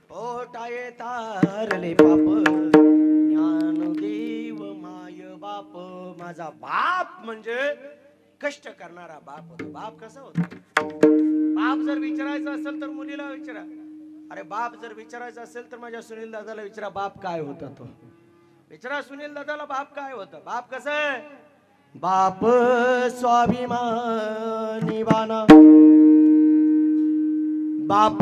Speaker 1: पोटा तारले पाप ज्ञानदेव माय बाप. माझा बाप म्हणजे कष्ट करणारा बाप होता. बाप कसा होता? बाप जर विचारायचा असेल तर मुलीला विचारा. अरे बाप जर विचारायचा असेल तर माझ्या सुनील दादाला विचारा बाप काय होता तो. विचारा सुनील दादाला बाप काय होता. बाप कसं आहे? बाप स्वाभिमानी बाना बाप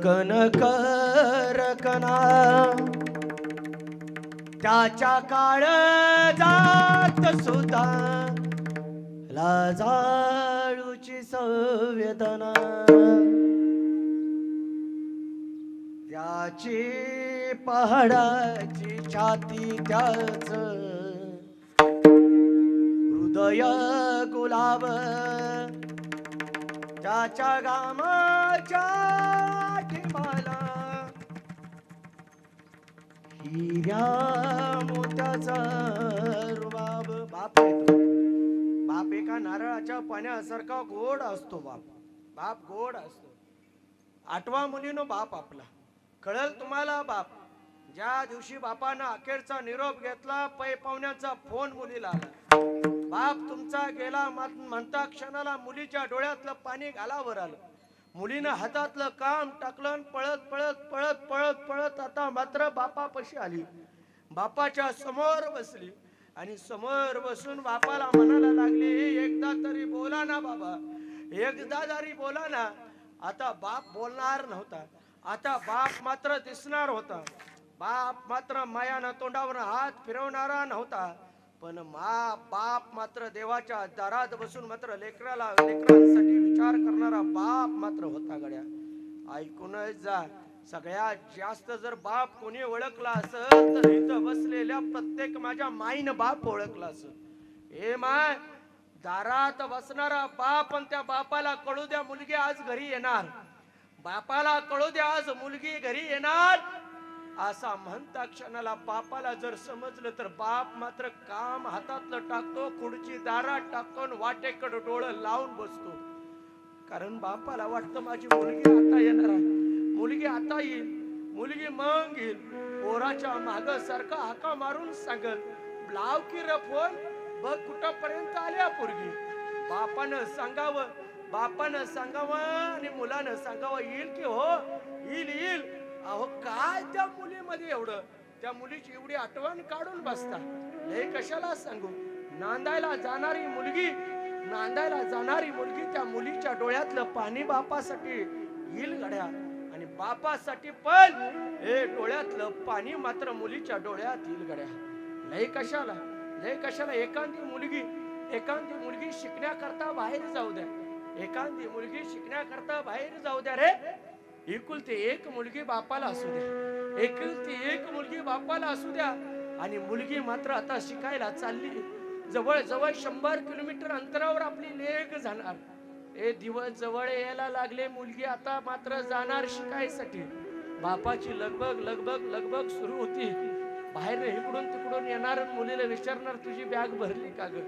Speaker 1: कनकर कना त्याच्या काळ जात सुद्धा लाजाळूची संवेदना त्याची पहाडाची छाती त्याच हृदय गुलाब त्याच्या गामाच्या ठिमाला हिऱ्या मोत्याचा रुबाब. बाप येतो. बाप एका नारळाच्या पाण्यासारखा गोड असतो. बाप बाप गोड असतो. आठवा मुलीनो बाप आपला कळल तुम्हाला. बाप ज्या दिवशी बापानं अखेरचा निरोप घेतला पै पाहुण्याचा फोन मुलीला आला. बाप तुमचा गेला म्हणता क्षणाला मुलीच्या डोळ्यातलं पाणी गालावर आलं. मुलीनं हातातलं काम टाकलं. पळत पळत पळत पळत पळत आता मात्र बापापाशी आली. बापाच्या समोर बसली आणि समोर बसून बापाला म्हणायला लागली एकदा तरी बोला ना बाबा, एकदा तरी बोला ना. आता बाप बोलणार नव्हता. आता बाप मात्र दिसणार होता. बाप मात्र मायानं तोंडावर हात फिरवणारा नव्हता. पण बाप मात्र देवाच्या दारात बसून मात्र लेकरांसाठी विचार करणारा बाप मात्र होता. गड्या ऐकूनच जा. सगळ्यात जास्त जर बाप कोणी ओळखला असेल तर इथं बसलेल्या प्रत्येक माझ्या माईनं बाप ओळखला असेल. हे माय दारात बसणारा बाप आणि त्या बापाला कळू द्या मुलगी आज घरी येणार. बापाला कळू द्या आज मुलगी घरी येणार. असा म्हणता क्षणाला बापाला जर समजलं तर बाप मात्र काम हातातलं टाकतो, खुर्ची दारात टाकतो आणि वाटेकडे डोळं लावून बसतो. कारण बापाला वाटतं माझी मुलगी आता येणार आहे, मुलगी आता येईल, मुलगी मग येईल. पोराच्या माग सारखा हाका मारून सांगल लाव की र फोन, बघ कुठपर्यंत आल्या पोरगी. बापानं सांगावं आणि मुलानं सांगावं येईल की हो येईल येईल. अहो काय त्या मुलीमध्ये एवढं, त्या मुलीची एवढी आठवण काढून बसता. लय कशाला सांगू. नांदायला जाणारी मुलगी त्या मुलीच्या डोळ्यातलं पाणी बापासाठी येईल गड्या. आणि बापासाठी पण हे डोळ्यातलं पाणी मात्र मुलीच्या डोळ्यात येईल गड्या. लय कशाला एखादी मुलगी शिकण्याकरता बाहेर जाऊ द्या. एखादी मुलगी शिकण्याकरता बाहेर जाऊ द्या रे. एकुलती एक मुलगी बापाला असू द्या, एकुलती एक मुलगी बापाला असू द्या. आणि मुलगी मात्र आता शिकायला चालली. जवळ जवळ 100 किलोमीटर अंतरावर आपली लेक जाणार. हे दिवस जवळ यायला लागले. मुलगी आता मात्र जाणार शिकायसाठी. बापाची लगबग लगबग लगबग सुरू होती. बाहेर इकडून तिकडून येणार, मुलीला विचारणार तुझी बॅग भरली का ग,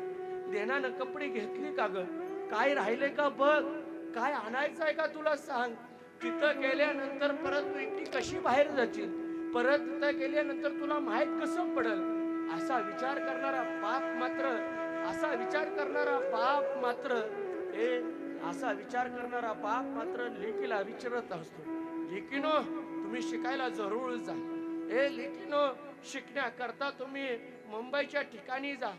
Speaker 1: देण्यानं कपडे घेतली का ग, काय राहिले का बघ, काय आणायचं आहे का तुला सांग. तिथं गेल्यानंतर परत तू एकटी कशी बाहेर जाशील, परत तिथं गेल्यानंतर तुला माहित कसं पडल. असा विचार करणारा बाप मात्र असा विचार करणारा बाप मात्र लेकीला विचारत असतो, लेकीनो तुम्ही शिकायला जरूर जा. लेकीनो शिकण्याकरता तुम्ही मुंबईच्या ठिकाणी जा,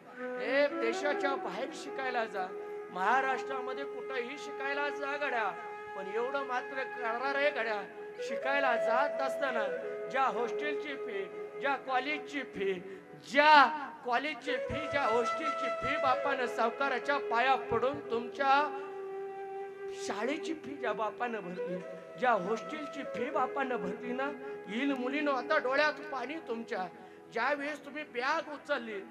Speaker 1: देशाच्या बाहेर शिकायला जा, महाराष्ट्रामध्ये कुठेही शिकायला जा गड्या. पण एवढं मात्र करणार आहे गड्या, शिकायला जात असताना ज्या हॉस्टेलची फी, ज्या कॉलेजची फी, ज्या हॉस्टेलची फी बापानं सावकाराच्या पाया पडून तुमच्या शाळेची फी ज्या बापानं भरली, ज्या हॉस्टेलची फी बापानं भरली ना, येईल मुलीनं आता डोळ्यात पाणी तुमच्या. ज्यावेळेस तुम्ही बॅग उचलली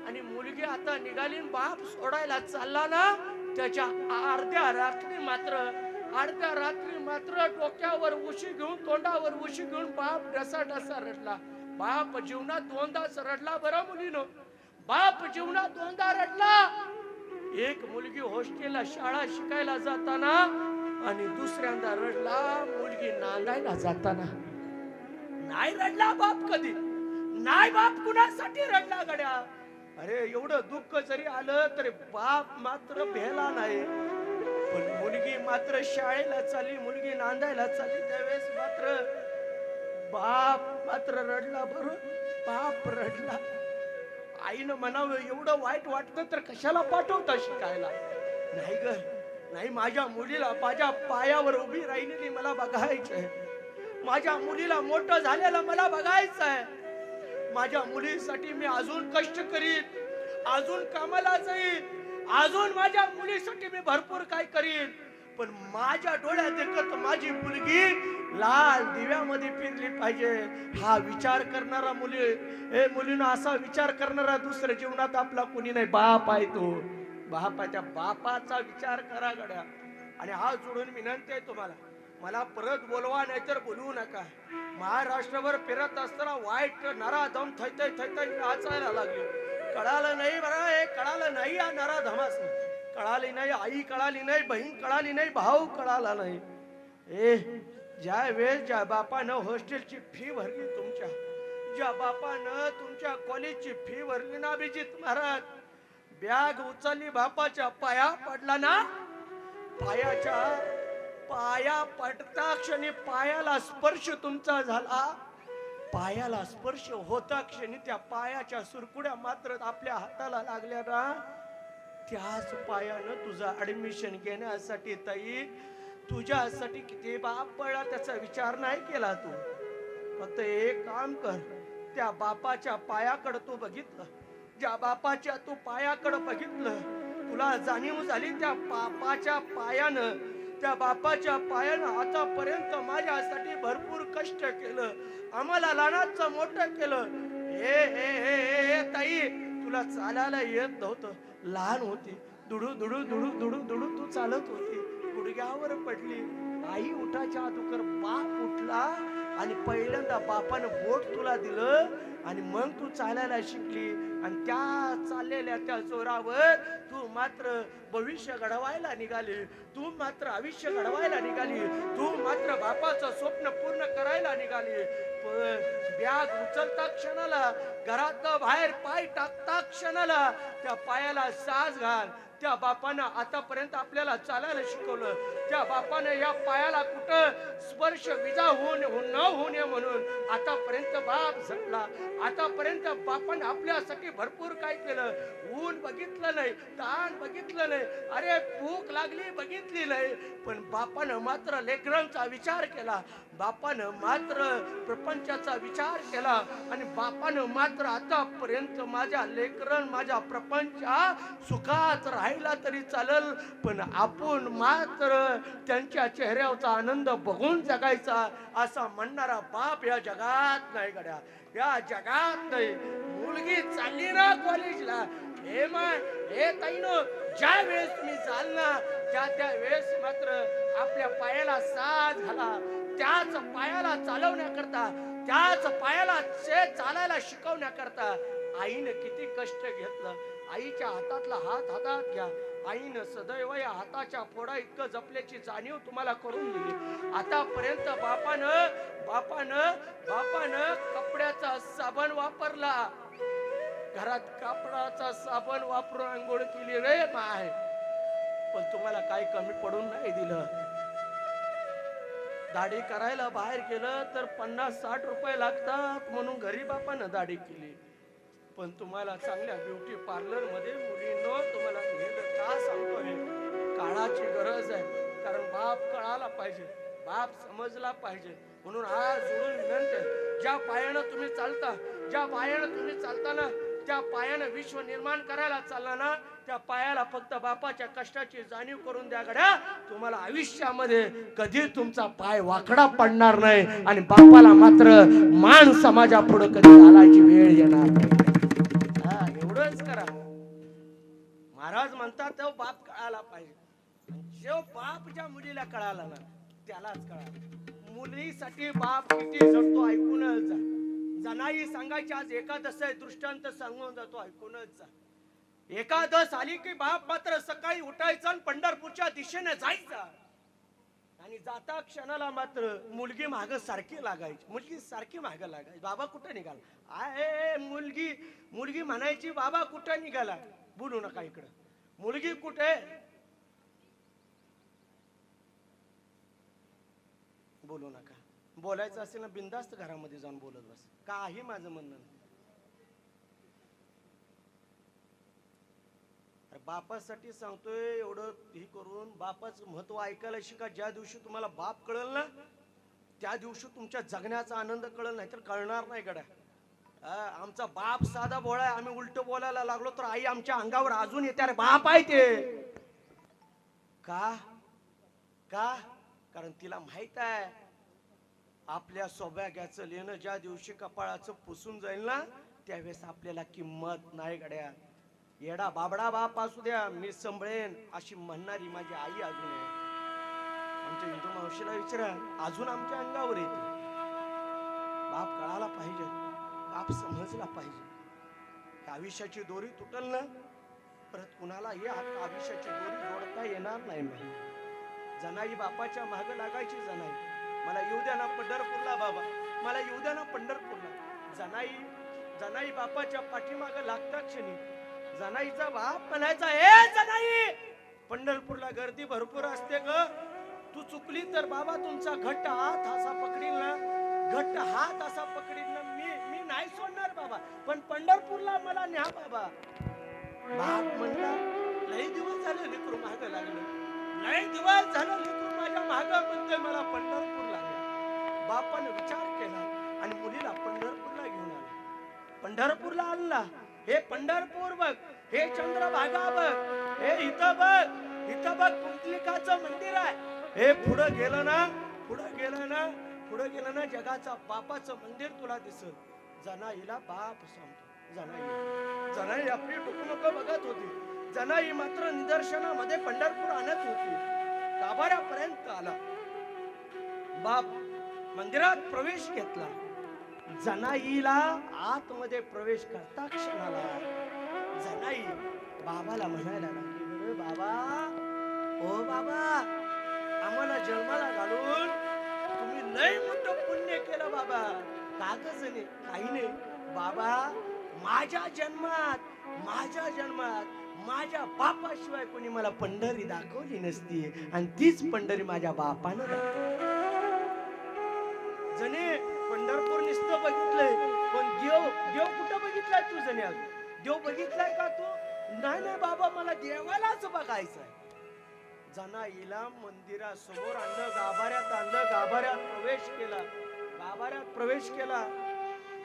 Speaker 1: आणि मुलगी आता निघाली, बाप सोडायला चालला ना, त्याच्या अर्ध्या रात्री मात्र डोक्यावर उशी घेऊन, तोंडावर उशी घेऊन बाप डसा रडला. बाप जीवनात 2दाच रडला बरं मुलीनो, बाप जीवनात 2दा रडला. एक मुलगी हॉस्टेलला शाळा शिकायला जाताना आणि दुसऱ्यांदा रडला मुलगी नांदायला जाताना. नाही रडला बाप कधी, नाही बाप कुणासाठी रडला गड्या. अरे एवढं दुःख जरी आलं तरी बाप मात्र भेला नाही. पण मुलगी मात्र शाळेला चालली, मुलगी नांदायला चालली, त्यावेळेस मात्र बाप मात्र रडला बरं. बाप रडला. आईनं म्हणावं एवढं वाईट वाटतं तर कशाला पाठवता शिकायला. नाही ग नाही, माझ्या मुलीला माझ्या पायावर उभी राहिलेली मला बघायचंय, माझ्या मुलीला मोठं झालेलं मला बघायचंय. माझ्या मुलीसाठी मी अजून कष्ट करीन, अजून कामाला जाईन, अजून माझ्या मुलीसाठी मी भरपूर काय करीन. पण माझ्या डोळ्यात देखत माझी मुलगी लाल दिव्यामध्ये फिरली पाहिजे. हा विचार करणारा मुलीनं असा विचार करणारा दुसऱ्या जीवनात आपला कोणी नाही. बाप आहे तो, बापाच्या बापाचा विचार करा गड्या. आणि हात जोडून विनंती आहे तुम्हाला, मला परत बोलवा नाहीतर बोलवू नका. महाराष्ट्रावर फिरत असताना वाईट नराधम थैथै नाचायला लागले. कळालं नाही बरं, हे कळालं नाही या नराधमास, कळाली नाही आई, कळाली नाही बहीण, कळाली नाही भाऊ, कळाला नाही. ज्या वेळेस ज्या बापानं हॉस्टेलची फी भरली तुमच्या, ज्या बापानं तुमच्या कॉलेजची फी भरली ना अभिजित महाराज, बॅग उचलली बापाच्या पाया पडला ना, पाया पडता क्षणी पायाला स्पर्श तुमचा झाला, पायाला स्पर्श होता क्षणी त्या पायाच्या सुरकुड्या मात्र आपल्या हाताला लागल्या ना, त्याच पायानं तुझा ऍडमिशन घेण्यासाठी ताई तुझ्यासाठी किती बाप पडला त्याचा विचार नाही केला तू. फक्त एक काम कर, त्या बापाच्या पायाकडे तू बघितलं, ज्या बापाच्या तू पायाकडे बघितलं, तुला जाणीव झाली त्या बापाच्या पायानं आतापर्यंत माझ्यासाठी भरपूर कष्ट केलं, आम्हाला लहानाचं मोठं केलं. हे ताई, तुला चालायला येत नव्हतं, लहान होती, दुडू दुडू दुडू दुडू दुडू तू चालत होती, गुडघ्यावर पडली, आई उठाच्या अगोदर बाप उठला आणि पहिल्यांदा बापानं बोट तुला दिलं आणि मग तू चालायला शिकली. आणि त्या चाललेल्या त्या जोरावर तू मात्र भविष्य घडवायला निघाली, तू मात्र आयुष्य घडवायला निघाली, तू मात्र बापाचं स्वप्न पूर्ण करायला निघाली. बॅग उचलता क्षणाला, घरात बाहेर पाय टाकता क्षणाला त्या पायाला साज घाल. त्या बापानं आतापर्यंत आपल्याला चालायला शिकवलं, त्या बापानं या पायाला कुठं स्पर्श विजा न होऊ नये म्हणून आतापर्यंत बाप झटला. आतापर्यंत बापानं आपल्यासाठी भरपूर काय केलं. ऊन बघितलं नाही, ताण बघितलं नाही, अरे भूक लागली बघितली नाही, पण बापानं मात्र लेकरांचा विचार केला, बापानं मात्र प्रपंचाचा विचार केला. आणि बापानं मात्र आतापर्यंत माझ्या लेकरं माझ्या प्रपंचा सुखात राहायला पाहिला तरी चालल, पण आपण मात्र त्यांच्या चेहऱ्यावरचा आनंद बघून जगायचा असा म्हणणारा बाप या जगात नाही गड्या, या जगात नाही. मुलगी चालली ना कॉलेजला, हे माय हे ताईनो, ज्या वेळेस तुम्ही जाल ना त्या वेळेस मात्र आपल्या पायाला साथ घाला. त्याच पायाला चालवण्याकरता, त्याच पायाला चालायला शिकवण्याकरता आईनं किती कष्ट घेतलं. आईच्या हातातला हात हातात घ्या. आईनं सदैव या हाताच्या फोडा इतकं जपल्याची जाणीव तुम्हाला करून दिली. आतापर्यंत बापानं कपड्याचा साबण वापरला, घरात कापडाचा साबण वापरून आंघोळ केली रे माय, पण तुम्हाला काही कमी पडून नाही दिलं. दाढी करायला बाहेर गेलं तर 50-60 रुपये लागतात म्हणून घरी बापानं दाढी केली. पण तुम्हाला चांगल्या ब्युटी पार्लर मध्ये मुलींनो तुम्हाला नेलं का सांगतोय, काळाची गरज आहे. कारण बाप कळाला पाहिजे, बाप समजला पाहिजे. म्हणून आज जोडून विनंती आहे, ज्या पायानं तुम्ही चालता, ज्या पायानं तुम्ही चालताना, त्या पायानं विश्व निर्माण करायला चालला ना, त्या पायाला फक्त बापाच्या कष्टाची जाणीव करून द्या गड्या. तुम्हाला आयुष्यामध्ये कधी तुमचा पाय वाकडा पडणार नाही आणि बापाला मात्र मान समाजा पुढे कधी घालायची वेळ येणार नाही. एवढंच करा. महाराज म्हणतात तो बाप कळाला पाहिजे. जो बाप ज्या मुलीला कळाला ना त्यालाच कळाला. मुलीसाठी बाप किती झटतो ऐकूनच जा. जनाई सांगायची आज एकादश आहे, दृष्टांत सांगून जातो ऐकूनच जा. एकादश आली की बाप मात्र सकाळी उठायचं आणि पंढरपूरच्या दिशेने जायचा आणि जाता क्षणाला मात्र मुलगी माग सारखी लागायची, मुलगी सारखी माग लागायची. बाबा कुठे निघाला, आहे मुलगी म्हणायची बाबा कुठे निघाला, बोलू नका इकडं, मुलगी कुठे, बोलू नका. बोलायचं असेल ना बिंदास्त घरामध्ये जाऊन बोलत बस, काही माझं म्हणणं नाही. बापासाठी सांगतोय एवढं हे करून. बापाचं महत्व ऐकायला शिका. ज्या दिवशी तुम्हाला बाप कळल ना त्या दिवशी तुमच्या जगण्याचा आनंद कळल, नाही तर कळणार नाही गड्या. आमचा बाप साधा भोळा आहे, आम्ही उलट बोलायला लागलो तर आई आमच्या अंगावर अजून येते, अरे बाप आहे ते का, कारण तिला माहित आहे आपल्या सौभाग्याचं लेणं ज्या दिवशी कपाळाचं पुसून जाईल ना त्यावेळेस आपल्याला किंमत नाही गड्या. येडा बाबडा बाप असू द्या मी सांभाळेन अशी म्हणणारी माझी आई अजून आहे. आमच्या हिंदू मावशीला विचारा, अजून आमच्या अंगावर येते. बाप कळाला पाहिजे, बाप समजला पाहिजे. आयुष्याची दोरी तुटल ना परत कुणाला हे आयुष्याची दोरी जोडता येणार नाही. जनाई बापाच्या मागे लागायची. जनाई मला येऊ द्या ना पंढरपूरला, बाबा मला येऊ द्या ना पंढरपूरला. जनाई बापाच्या पाठीमागे लागता क्षणी जनाईचा बाप म्हणायचा, ए जनाई पंढरपूरला गर्दी भरपूर असते ग, तू चुकली तर बाबा तुमचा घट्ट हात असा पकडील ना, घट्ट हात असा पकडील ना, मी नाही सोडणार बाबा, पण पंढरपूरला मला न्या बाबा. बाप म्हणला, लई दिवस झाले लेकरू माग लागलं, लई दिवस झालं लेकरू माझ्या माग म्हणतोय मला पंढरपूरला न्या. बापाने विचार केला आणि मुलीला पंढरपूरला घेऊन आला. पंढरपूरला आणला. हे पंढरपूर बघ, हे चंद्रभागा बघ, हे इथं बघ पुंडलिकाचं मंदिर आहे. हे पुढं गेलं ना जगाचा बापाचं मंदिर तुला दिसल. जनाईला बाप सांगतो. जनाई आपली टुकमुक बघत होती. जनाई मात्र निदर्शनामध्ये पंढरपूर आणत होती. गाभाऱ्यापर्यंत आला. बाप मंदिरात प्रवेश घेतला. जनाईला आतमध्ये प्रवेश करता क्षणाला जनाई बाबाला म्हणायला लागली, बाबा ओ बाबा आम्हाला जन्माला घालून तुम्ही लय मोठं पुण्य केलं बाबा. कागजने काही नाही बाबा, माझ्या जन्मात माझ्या बापाशिवाय कोणी मला पंढरी दाखवली नसती आणि तीच पंढरी माझ्या बापानं दाखवली. जने पंढरपूर नुसतं बघितलंय पण देव कुठं बघितलाय तू? जने देव बघितलाय का तू? नाही बाबा मला देवालाच बघायचंय. जनाईला मंदिरासमोर आणलं, गाभाऱ्यात आणलं, गाभाऱ्यात प्रवेश केला.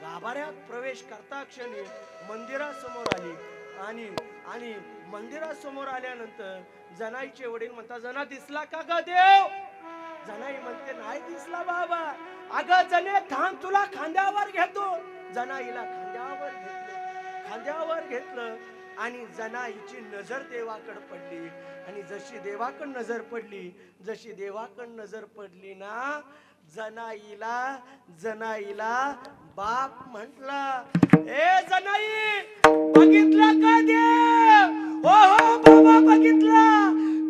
Speaker 1: गाभाऱ्यात प्रवेश करता क्षणी मंदिरासमोर आली आणि आणि मंदिरासमोर आल्यानंतर जनाईचे वडील म्हणतात, जना दिसला का ग देव? जनाई म्हणते, नाही दिसला बाबा. अगं जने थांब, तुला खांद्यावर घेतो. जनाईला खांद्यावर घेतलं आणि जनाईची नजर देवाकडे पडली. आणि जशी देवाकडे नजर पडली ना, जनाईला बाप म्हटला, ए जनाई बघितला का देव? हो हो बाबा बघितला.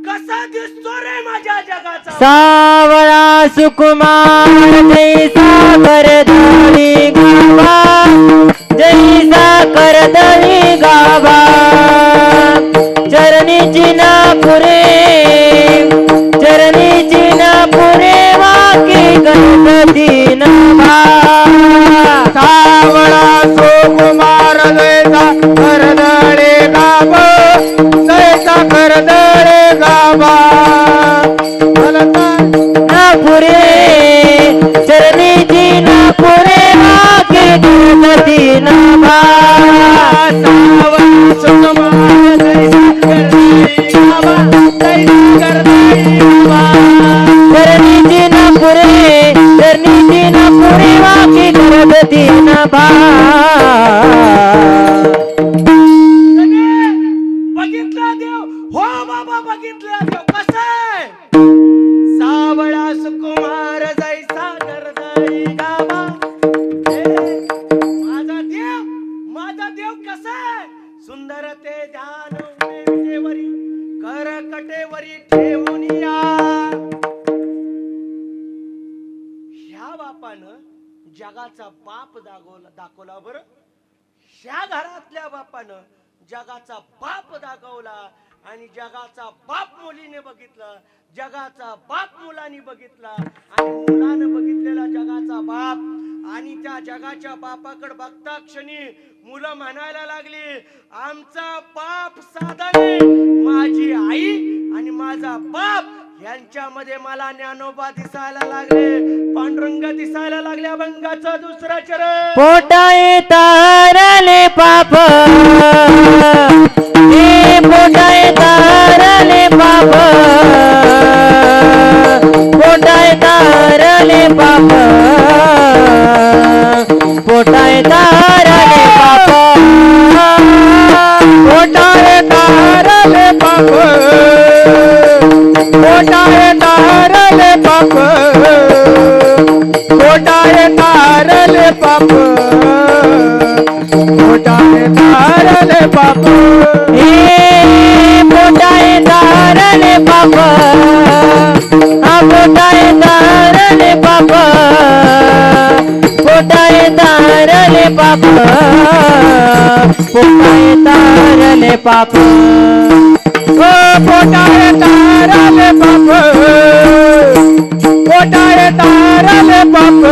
Speaker 1: कसा दिसतो रे माझ्या जगाचा?
Speaker 2: सावळा सुकुमार जैसा करदळी गावा, जैसा करदळी गावा. चरणीची ना पुरे वाकी गणपती नभा.
Speaker 3: सावळा सुकुमार जैसा करदळे गाव, जैसा करदळे गावा.
Speaker 2: नापुरे चरणीची नापुरे वाकी गणपती नभा.
Speaker 3: सावळा सुकुमार जैसा करदळे गावा, जैसा करदळे गावा.
Speaker 2: चरणीची नापुरे वाकी गणपती नभा.
Speaker 1: बघितला देव? हो बाबा बघितला देव. कसा आहे? सावळा सुकुमार जैसा करदळी गावा. माझा देव कसा आहे? सुंदर ते ध्यान उमेवरी कर कटेवरी ठेवून या. ह्या बापानं जगाचा बाप दाखवला बरं. ह्या घरातल्या बापानं जगाचा बाप दाखवला. आणि जगाचा बाप मुलीने बघितला, जगाचा बाप मुलांनी बघितला. आणि मुलानं बघितलेला जगाचा बाप. आणि त्या जगाच्या बापाकडे बघता क्षणी मुलं म्हणायला लागली, आमचा बाप साधा नाही. माझी आई आणि माझा बाप यांच्यामध्ये मला ज्ञानोबा दिसायला लागले, पांडुरंग दिसायला लागले. अभंगाचं दुसरं चरण.
Speaker 2: पोटाय तारले पाप, हे पोटाय तारले पाप, पोटाय तारले पाप, पोटाय तारले पाप,
Speaker 3: पोटाळे तारले पाप, पोटाळे तारले पाप, पोटाळे तारले पाप, पोटाळे तारले पाप.
Speaker 2: हे पोटाय तारले पाप, हा पोटाय तारले पाप, पोटाय तारले पाप, पोटाय तारले पाप.
Speaker 3: ओ पोटाळे तारले पाप, पोटाळे तारले पाप,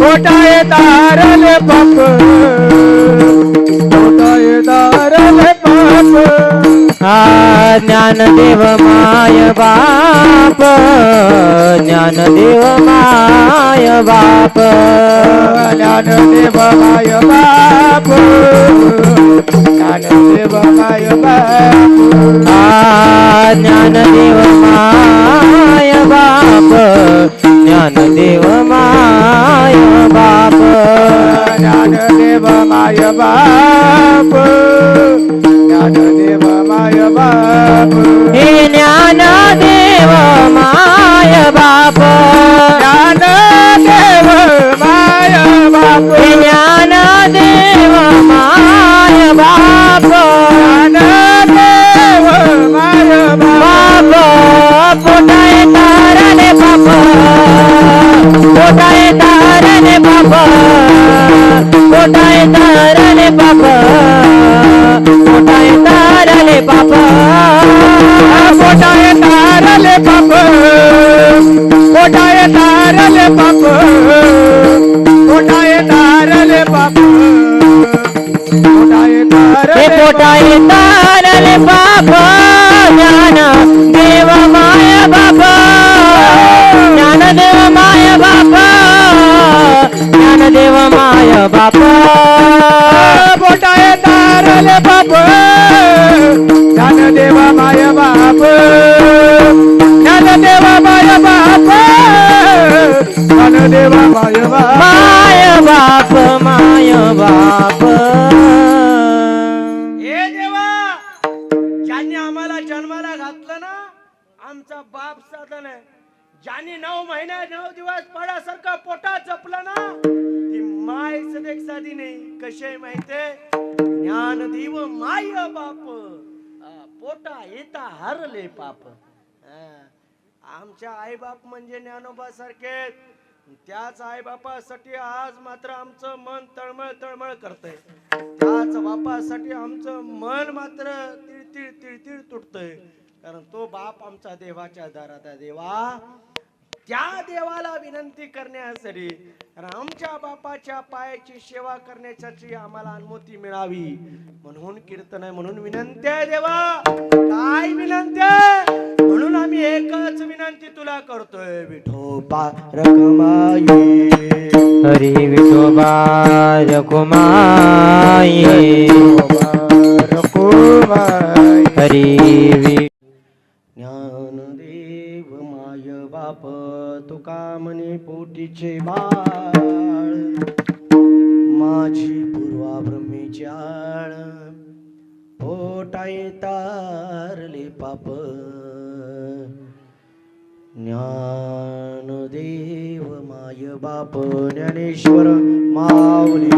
Speaker 3: पोटाळे तारले पाप, पोटाळे तारले पाप.
Speaker 2: हा ज्ञानदेव माय बाप, ज्ञानदेव माय बाप,
Speaker 3: ज्ञानदेव माय बाप, ज्ञानदेव माय बाप.
Speaker 2: हा ज्ञानदेव माय बाप, ज्ञानदेव माय बाप,
Speaker 3: ज्ञानदेव माय बाप, ज्ञानदेव माय बाप.
Speaker 2: हे ज्ञानदेव माय बाप,
Speaker 3: ज्ञानदेव माय बाप,
Speaker 2: हे ज्ञानदेव माय बाप,
Speaker 3: ज्ञानदेव माय बाप.
Speaker 2: पोटाय तारले बाप, पोटाय तारले बाप, पोटाय तारले बाप, पोटाय तारले बाप,
Speaker 3: पोटाळे तारले बाप, पोटाळे तारले बाप, पोटाळे तारले बाप, पोटाळे
Speaker 2: हे
Speaker 3: तारले
Speaker 2: पोटाय तारले बाप. ज्ञान देव माय बाप, ज्ञानदेव माय बाप, ज्ञानदेव माय बाप,
Speaker 3: पोटाळे तारले तारले बाप ज्ञानदेव माय बाप ज्ञानदेव माय बाप ज्ञानदेव माय बाप
Speaker 2: माय बाप माय बाप
Speaker 1: हे देवा, ज्यांनी आम्हाला जन्माला घातलं ना, आमचा बाप साधन आहे. ज्यांनी 9 महिने 9 दिवस पडासारखा पोटात जपलं ना, ती माय सदेक साधी नाही. कशी माहितीये, ज्ञानदेव माय बाप पोटा येता हरले पाप. आमच्या आई बाप म्हणजे ज्ञानोबा सारखे. त्याच आई बापासाठी आज मात्र आमचं मन तळमळ तळमळ करतंय. त्याच बापासाठी आमचं मन मात्र तिळतिळ तिळतिळ तुटतंय. कारण तो बाप आमचा देवाच्या दारात आहे. देवा, त्या देवाला विनंती करण्यासाठी, कारण आमच्या बापाच्या पायाची सेवा करण्याची आम्हाला अनुमती मिळावी म्हणून कीर्तन आहे, म्हणून विनंती आहे. देवा, काय विनंती आहे? म्हणून आम्ही एकच विनंती तुला करतोय. विठोबा रखमाई,
Speaker 2: हरी विठोबा रखुमाई, हरी
Speaker 1: ज्ञानदेव माय बाप तुका म्हणे पोटीचे बाळ, माझी पूर्वा ब्रह्मेचाळ पोटाय तारले पाप. ज्ञानदेव माय बाप ज्ञानेश्वर माऊली,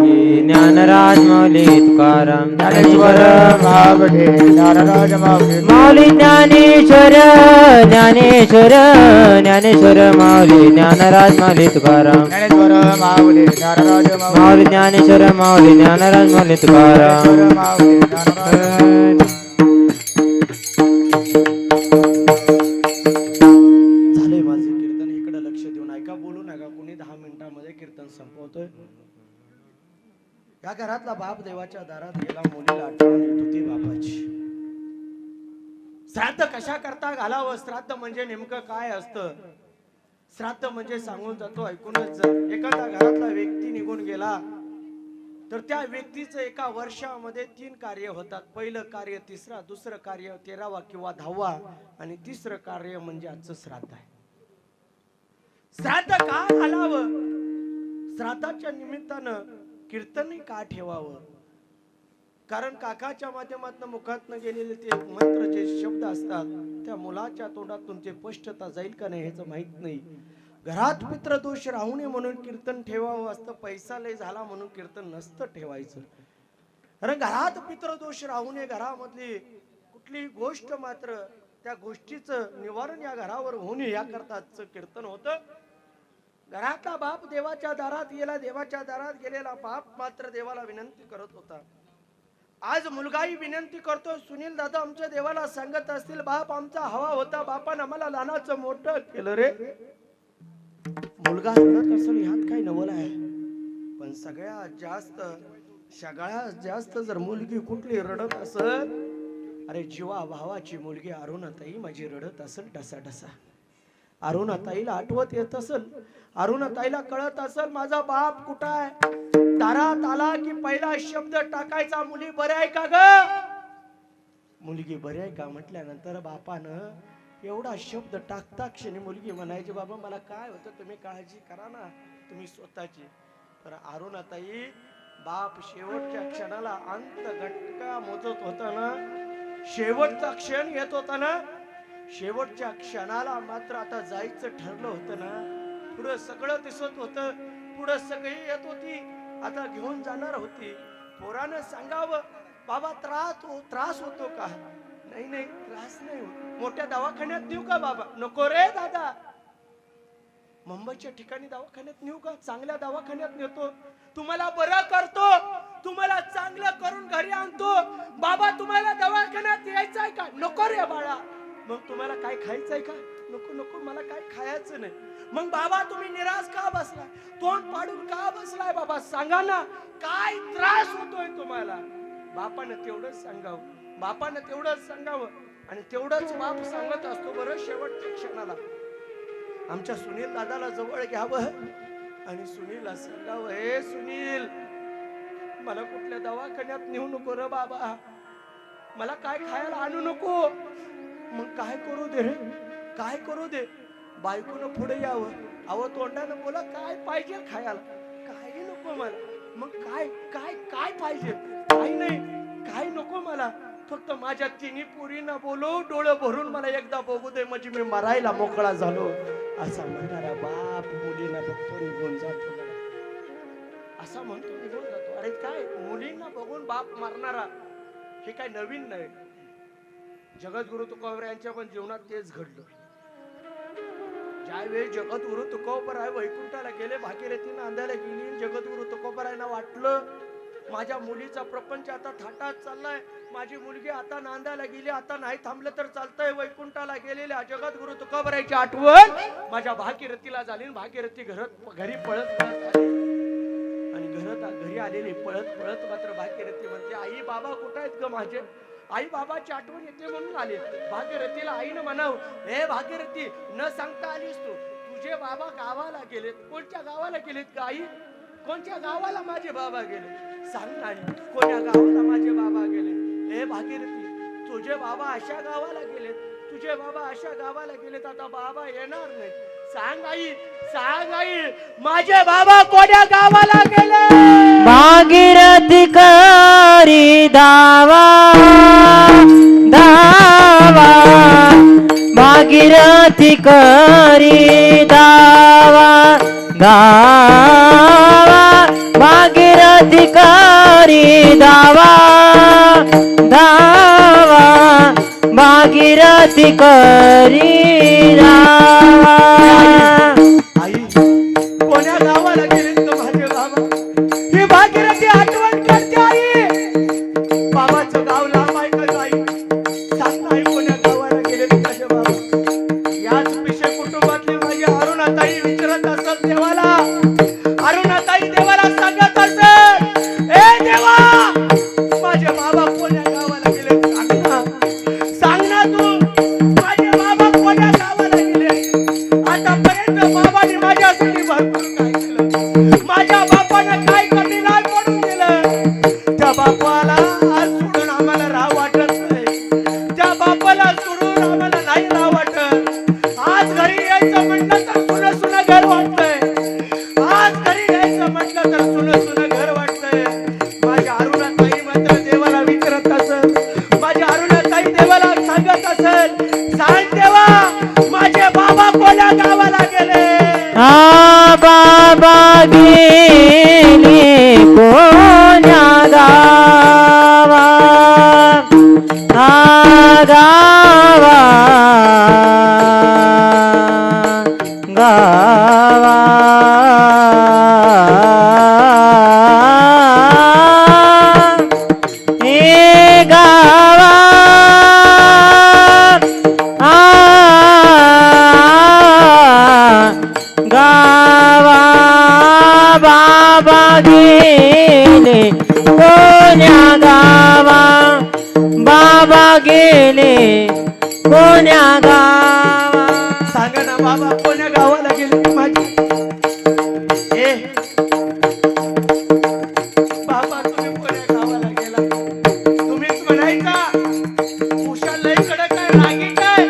Speaker 2: ज्ञानराज माऊली तुकाराम
Speaker 3: ज्ञानेश्वर माऊली ज्ञानराज माऊली
Speaker 2: माऊली ज्ञानेश्वर ज्ञानेश्वर ज्ञानेश्वर माऊली ज्ञानराज माऊली तुकाराम
Speaker 3: ज्ञानेश्वर माऊली ज्ञानराज
Speaker 2: माऊली ज्ञानेश्वर माऊली ज्ञानराज माऊली तुकाराम
Speaker 3: माऊली ज्ञानराज.
Speaker 1: झाले माझे कीर्तन. इकडे लक्ष देऊन ऐका, बोलू नका कोणी. 10 मिनिटांमध्ये कीर्तन संपवतोय. या घरातला बाप देवाच्या दारात गेला, मुलीला आठवण येत होती बापाची. श्राद्ध कशा करता घालावं? श्राद्ध म्हणजे नेमकं काय असतं? श्राद्ध म्हणजे सांगून जातो, ऐकूनच जा. एखादा घरातला व्यक्ती निघून गेला तर त्या व्यक्तीचं एका वर्षामध्ये 3 कार्य होतात. पहिलं कार्य तिसरा, दुसरं कार्य 13वा किंवा 10वा, आणि तिसरं कार्य म्हणजे आजचं श्राद्ध आहे. श्राद्ध का घालावं? श्राद्धाच्या निमित्तानं कीर्तन का ठेवावं? कारण काकाच्या माध्यमातून मुखातनं गेलेले ते मंत्र, जे शब्द असतात, त्या मुलाच्या तोंडातून ते स्पष्टता जाईल का नाही ह्याचं माहित नाही. घरात पितृदोष राहू नये म्हणून कीर्तन ठेवावं असतं. पैसा लय झाला म्हणून कीर्तन नसतं ठेवायचं. कारण घरात पितृदोष राहू नये, घरामधली कुठली गोष्ट मात्र त्या गोष्टीचं निवारण या घरावर होऊ नये याकरताच कीर्तन होतं. घरातला बाप देवाच्या दारात गेला. देवाच्या दारात गेलेला बाप मात्र देवाला विनंती करत होता. आज मुलगाही विनंती करतो. सुनील दादा आमच्या देवाला सांगत असतील, बाप आमचा हवा होता, बापानं आम्हाला लहानाचं मोठं केलं रे. मुलगा रडत असेल ह्यात काही नवल आहे, पण सगळ्यात जास्त जर मुलगी कुठली रडत असेल, अरे जीवा भावाची मुलगी अरुणाताई माझी रडत असेल ठसा ठसा. अरुणाताईला आठवत येत असेल, अरुणाताईला कळत असेल माझा बाप कुठं आहे. दारात आला की पहिला शब्द टाकायचा, मुली बरे आहे का ग? मुलगी बरी आहे का म्हटल्यानंतर बापानं एवढा शब्द टाकता क्षणी मुलगी म्हणायची, बाबा मला काय होतं, तुम्ही काळजी करा ना तुम्ही स्वतःची. तर अरुणाताई बाप शेवटच्या क्षणाला अंत घटका मोजत होता ना, शेवटचा क्षण येत होता ना, शेवटच्या क्षणाला मात्र आता जायचं ठरलं होतं ना. पुढं सगळं दिसत होतं, पुढं सगळी येत होती, आता घेऊन जाणार होती. पोरानं सांगावं, बाबा त्रास होतो का? नाही नाही त्रास नाही होत. मोठ्या दवाखान्यात नेऊ का बाबा? नको रे दादा, मुंबईच्या ठिकाणी दवाखान्यात नेऊ का? चांगल्या दवाखान्यात नेतो, तुम्हाला बरं करतो, तुम्हाला चांगलं करून घरी आणतो. बाबा तुम्हाला दवाखान्यात यायचंय का? नको रे बाळा. मग तुम्हाला काय खायचंय का? नको नको मला काय खायचं नाही. मग बाबा तुम्ही निराश का बसलाय, तोंड पाडून का बसलाय? बाबा सांगा ना काय त्रास होतोय तुम्हाला? बापानं तेवढंच सांगावं, बापानं तेवढंच सांगावं, आणि तेवढंच बाप सांगत असतो. बरं शेवटच्या क्षणाला आमच्या सुनील दादाला जवळ घ्यावं आणि सुनीलला सांगावं, हे सुनील मला कुठल्या दवाखान्यात नेऊ नको रे बाबा, मला काय खायला आणू नको. मग काय करू दे रे, काय करू दे. बायकोनं पुढे यावं, अहो तोंडानं बोला काय पाहिजे खायला, काही नको मला. मग काय काय काय पाहिजे, काही नाही, काही नको मला. फक्त माझ्या तिन्ही पोरींना बोलव, डोळं भरून मला एकदा बघू दे, म्हणजे मी मरायला मोकळा झालो. असा म्हणणारा बाप मुलींना बघतो निघून जातो, असा म्हणतो निघून जातो. अरे काय मुलींना बघून बाप मारणारा, हे काय नवीन नाही. जगद्गुरु तुकोबराय यांच्या पण जीवनात तेच घडलं. ज्यावेळी जगद्गुरु तुकोबराय वैकुंठाला गेले, भागीरथी नांदायला गेली, जगद्गुरु तुकोबरायांना वाटलं माझ्या मुलीचा प्रपंच आता थाटात चाललाय, माझी मुलगी आता नांदायला गेली, आता नाही थांबलं तर चालतंय. वैकुंठाला गेलेल्या जगद्गुरु तुकोबरायची आठवण माझ्या भागीरथीला झाली. भागीरथी घरी पळत आली आणि घरी आलेली पळत पळत मात्र भागीरथी म्हणते, आई बाबा कुठं आहेत ग माझे, आई बाबाची आठवण येते म्हणून आले. भागीरथीला आईनं म्हणाव, हे भागीरथी न सांगता आलीस तू, तुझे बाबा गावाला गेलेत. कोणत्या गावाला गेलेत का आई, कोणत्या गावाला माझे बाबा गेले, सांग नाही कोण्या गावाला माझे बाबा गेले. हे भागीरथी तुझे बाबा अशा गावाला गेलेत, तुझे बाबा अशा गावाला गेलेत, आता बाबा येणार नाही. सांग आई, सांग आई, माझे बाबा कोण्या गावाला गेले.
Speaker 2: भागीरथी करी दावा दावा, भागीरथी करी दावा दावा, भागीरथी करी दावा दावा, भागीरथी करी दावा.
Speaker 1: आई कोण्या गावाला गेलेत ग माझे बाबा, ही भागीरथी आठवण करते. आई बाबाचं गाव लांब आहे का आई, सांग नाही कोण्या गावाला गेलेत माझे बाबा. याच पिशे कुटुंबातली माझी अरुणाताई विचारत असत देवाला, अरुणाताई देवाला सांगत असत, ए देवा माझे बाबा कोण्या गावाला गेलेत, सांग ना, सांग ना तू माझे बाबा कोण्या गावाला गेले. आतापर्यंत बाबांनी माझ्यासाठी भरपूर काय केलं, माझ्या बापानं काय कमी नाही पडून दिलं. त्या बापाला आज सोडून आम्हाला राह वाटत नाही, त्या बापाला सोडून आम्हाला नाही राह वाटत. आज घरी यायचं म्हटलं तर सुन सुन घर वाटतंय, आज घरी यायचं म्हटलं तर सुन सुन घर वाटतंय. माझ्या अरुणाताई मात्र देवाला विचारत असेल, माझ्या अरुणाताई देवाला सांगत असेल, सांग देवा माझे बाबा कोण्या गावाला गेले.
Speaker 2: बाबा गेले कोण्या गावा गावा गावा, हे गावा गावा, बाबा गेले कोण्या गावा, बाबा गेले कोण्या गावा.
Speaker 1: सांगा ना बाबा कोण्या गावाला गेले माझे. ए बाबा तुम्ही कोण्या गावाला गेला, तुम्हीच म्हणायचा उषा लय कडक काय रागीट आहे,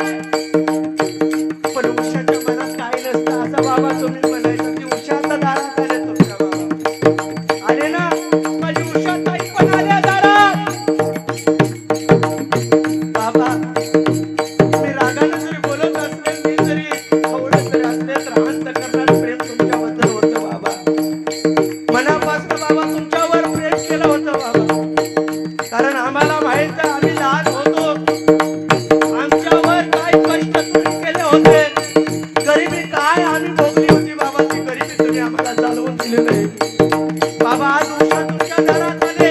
Speaker 1: पण उषाच्या मनात काय नसतं असं बाबा तुम्ही म्हणायचं. ती उषाचा दारात आले तुमच्या बाबा, आले ना माझी उषा ताई पण आल्या दारात. बाबा मी रागाने जरी बोलत असले, मी जरी थोडं तरी असले तर अंत करणारं प्रेम तुमच्याबद्दल होतं बाबा, मनापासून बाबा तुमच्यावर प्रेम केलं होतं बाबा. कारण आम्हाला माहित आहे आम्ही लहान होतो, आमच्यावर काय कष्ट तुम्ही केले होते, गरिबी काय आम्ही भोगली होती बाबा, ती गरिबी तुम्ही आम्हाला चालवून दिली नाही बाबा. आज उषा तुमच्या दारात आले,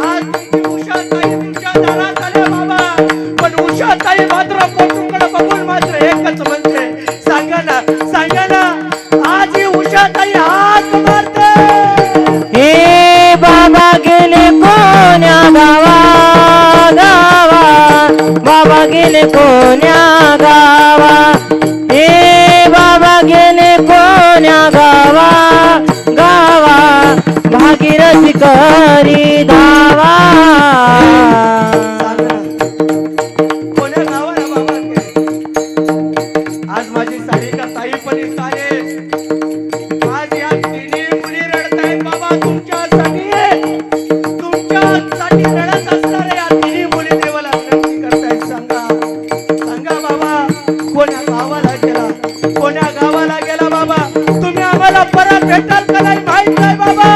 Speaker 1: आज तुमची उषा ताई तुमच्या दारात आले बाबा, पण उषा ताई मात्र पोटूकडे बघून मात्र एकच म्हणते, सांगा ना आज ही उषा ताई हाक मारते.
Speaker 2: हे बाबा गेले कोण्या गावा गावा, बाबा गेले कोण्या गावा, हे बाबा गेले कोण्या गावा गावा, भागीरथी करी
Speaker 1: भेटाल का नाही माहित नाही बाबा,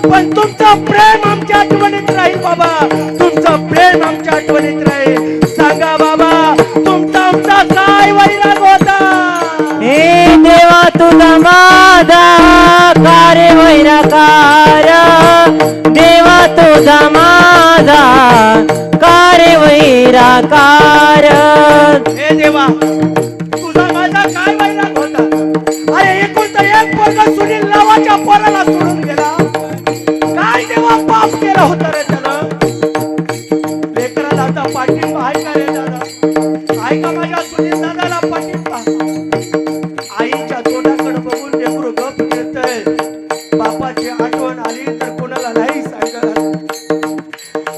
Speaker 1: पण तुमचं प्रेम आमच्या आठवणीत राहील बाबा, तुमचं प्रेम आमच्या आठवणीत राहील. सांगा बाबा तुमचा आमचा काय वैराग होता.
Speaker 2: हे देवा तुझा माझा कार्य वैराकार, देवा तुझा माझा कार्य वैराकार.
Speaker 1: हे देवा तुझा माझा काय वैराग होता. अरे एकुलता एक पोरगा सुनील नावाच्या पोराला सोडून गेला. काय देवा पाप केलं होतं रे त्यानं. लेकराला आता पाठिंबा आहे का रे दादा, आहे का माझ्या सुनील दादाला पाठिंबा. आईच्या तोंडाकडे बघून लेकरू गप घेतय. बापाची आठवण आली तर कोणाला नाही सांगत.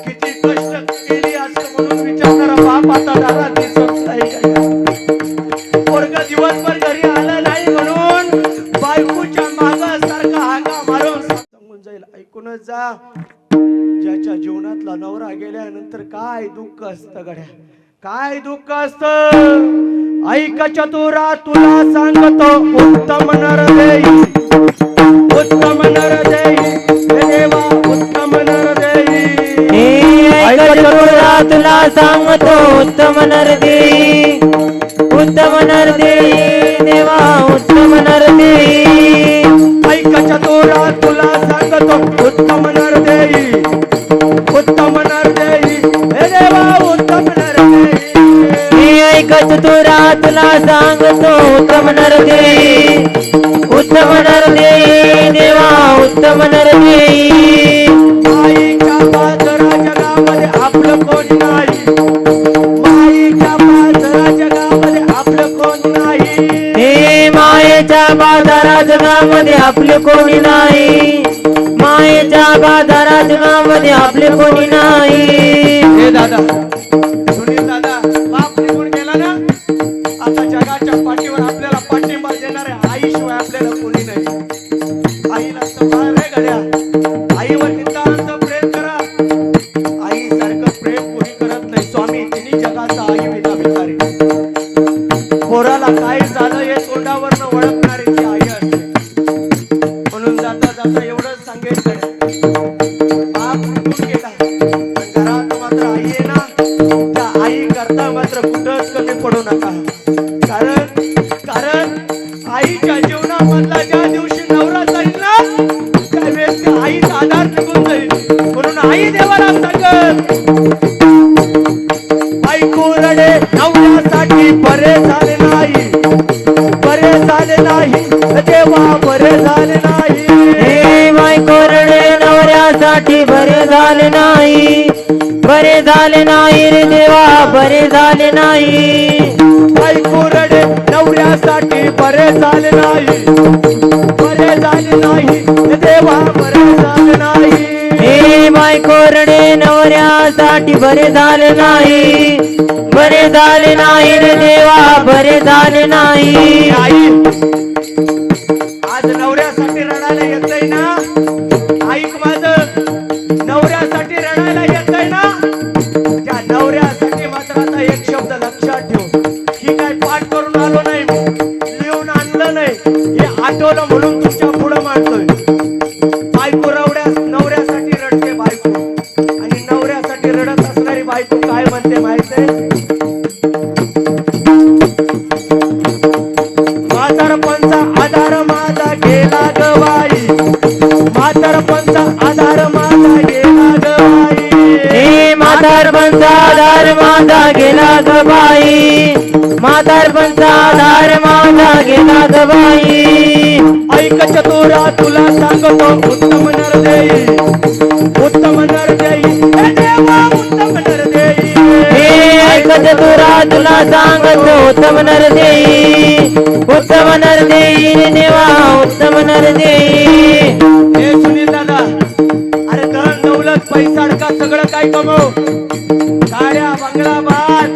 Speaker 1: किती कष्ट केली असं म्हणून विचारणारा बाप आता दारात दिसत नाही काय. पोरगा दिवसभर घरी आलं नाही म्हणून बायकोच्या मागं सारखा हाका मारून सांगून जाईल. ऐकूनच जा. ज्याच्या जीवनातला नवरा गेल्यानंतर काय दुःख असतं गड्या, काय दुःख असतं. ऐक चतुरा तुला सांगतो उत्तम नर देई, उत्तम नर देई, हे देवा उत्तम नर देई.
Speaker 2: हे ऐक चतुरा तुला सांगतो उत्तम नर देई, उत्तम नर देई, देवा उत्तम नर देई.
Speaker 1: ऐक चतुरा तुला सांगतो उत्तम नर देई, उत्तम नर देई, हे देवा उत्तम नर देई.
Speaker 2: हे ऐक चतुरा तुला सांगतो उत्तम नर देई, उत्तम नर देई, देवा उत्तम नर देई.
Speaker 1: माईच्या पाजरा जगामध्ये आपलं कोणी नाही, माईच्या पाजरा जगामध्ये आपलं कोणी नाही.
Speaker 2: हे मायेच्या बाजारा जगामध्ये आपले कोणी नाही, मायेच्या बाजारा जगामध्ये आपले कोणी नाही.
Speaker 1: हे दादा सुनील दादा, बाप निघून गेला ना, आता जगाच्या पाठीवर आपल्याला पाठिंबा देणारे आईशिवाय आपल्याला कोणी नाही. आईला सांभाळ रे गड्या, आईवर नितांत प्रेम करा. आई सारखं प्रेम कोणी करत नाही. स्वामी तिन्ही जगाचा आई विना भिकारी. पोराला काय झालं हे तोंडावरनं ओळखणारी ती आई असते. म्हणून जाता जाता एवढंच सांगेल गड्या, बाप निघून गेला पण घरात मात्र आई आहे ना, त्या आई करता मात्र कुठंच कमी पडू नका. कारण आईच्या जीवनामधला ज्या दिवशी नवरा जाईल ना, त्यावेळेस त्या आईचा आधार निघून जाईल. म्हणून आई देवाला सांगत, बायको रडे नवऱ्यासाठी बरे झाले नाही, बरे झाले नाही, देवा बरे झाले नाही.
Speaker 2: हे बायको रडे नवऱ्यासाठी बरे झाले नाही, बरे झाले नाही रे देवा बरे झाले नाही.
Speaker 1: बायको रडे नवऱ्यासाठी बरे झाले नाही, बरे झाले नाही, देवा बरे झाले नाही.
Speaker 2: हे बायको रडे नवऱ्यासाठी बरे झाले नाही, बरे झाले नाही रे देवा बरे झाले नाही.
Speaker 1: आई आज नवऱ्यासाठी रडायला येतय ना, ऐक माझं, नवऱ्यासाठी रडायला येतय ना, त्या नवऱ्यासाठी मात्र आता एक शब्द लक्षात ठेव. ही काय पाठ करून आलो नाही, लिहून आणलं नाही, हे आठवलं म्हणून तुमच्या पुढं मांडतोय. बायको नवऱ्यासाठी रडते बायको, आणि नवऱ्यासाठी रडत असणारी बायको काय म्हणते माहितीये, म्हातारपणचा आधार माझा गेला ग बाई, म्हातारपणचा आधार माझा गेला ग बाई.
Speaker 2: हे म्हातारपणचा आधार माझा गेला ग बाई, म्हातारपणचा आधार माझा गेला ग बाई.
Speaker 1: ऐक चतुरा तुला सांगतो उत्तम नर देई, उत्तम नर देई, हे देवा उत्तम नर देई.
Speaker 2: हे ऐक चतुरा तुला सांगतो उत्तम नर देई, उत्तम नर देई रे देवा उत्तम नर देई.
Speaker 1: हे सुनील दादा, अरे धन दौलत पैसा अडका सगळं काय कमव, गाड्या बंगला बात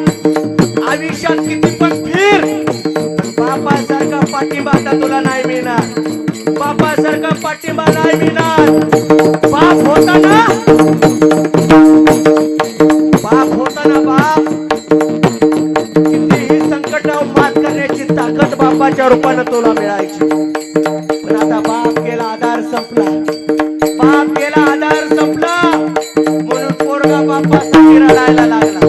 Speaker 1: आयुष्यात किती पण फिर, बापासारखा पाठिंबा आता तुला नाही मिळणार, बापासारखा पाठिंबा नाही मिळणार. बाप होता ना, बाप होता ना, बाप कितीही संकटावर मात करण्याची ताकद बापाच्या रूपानं तुला मिळायची. पण आता बाप गेला, संपला, बाप गेला आधार संपला, म्हणून पोरगा बापासाठी रडायला लागला.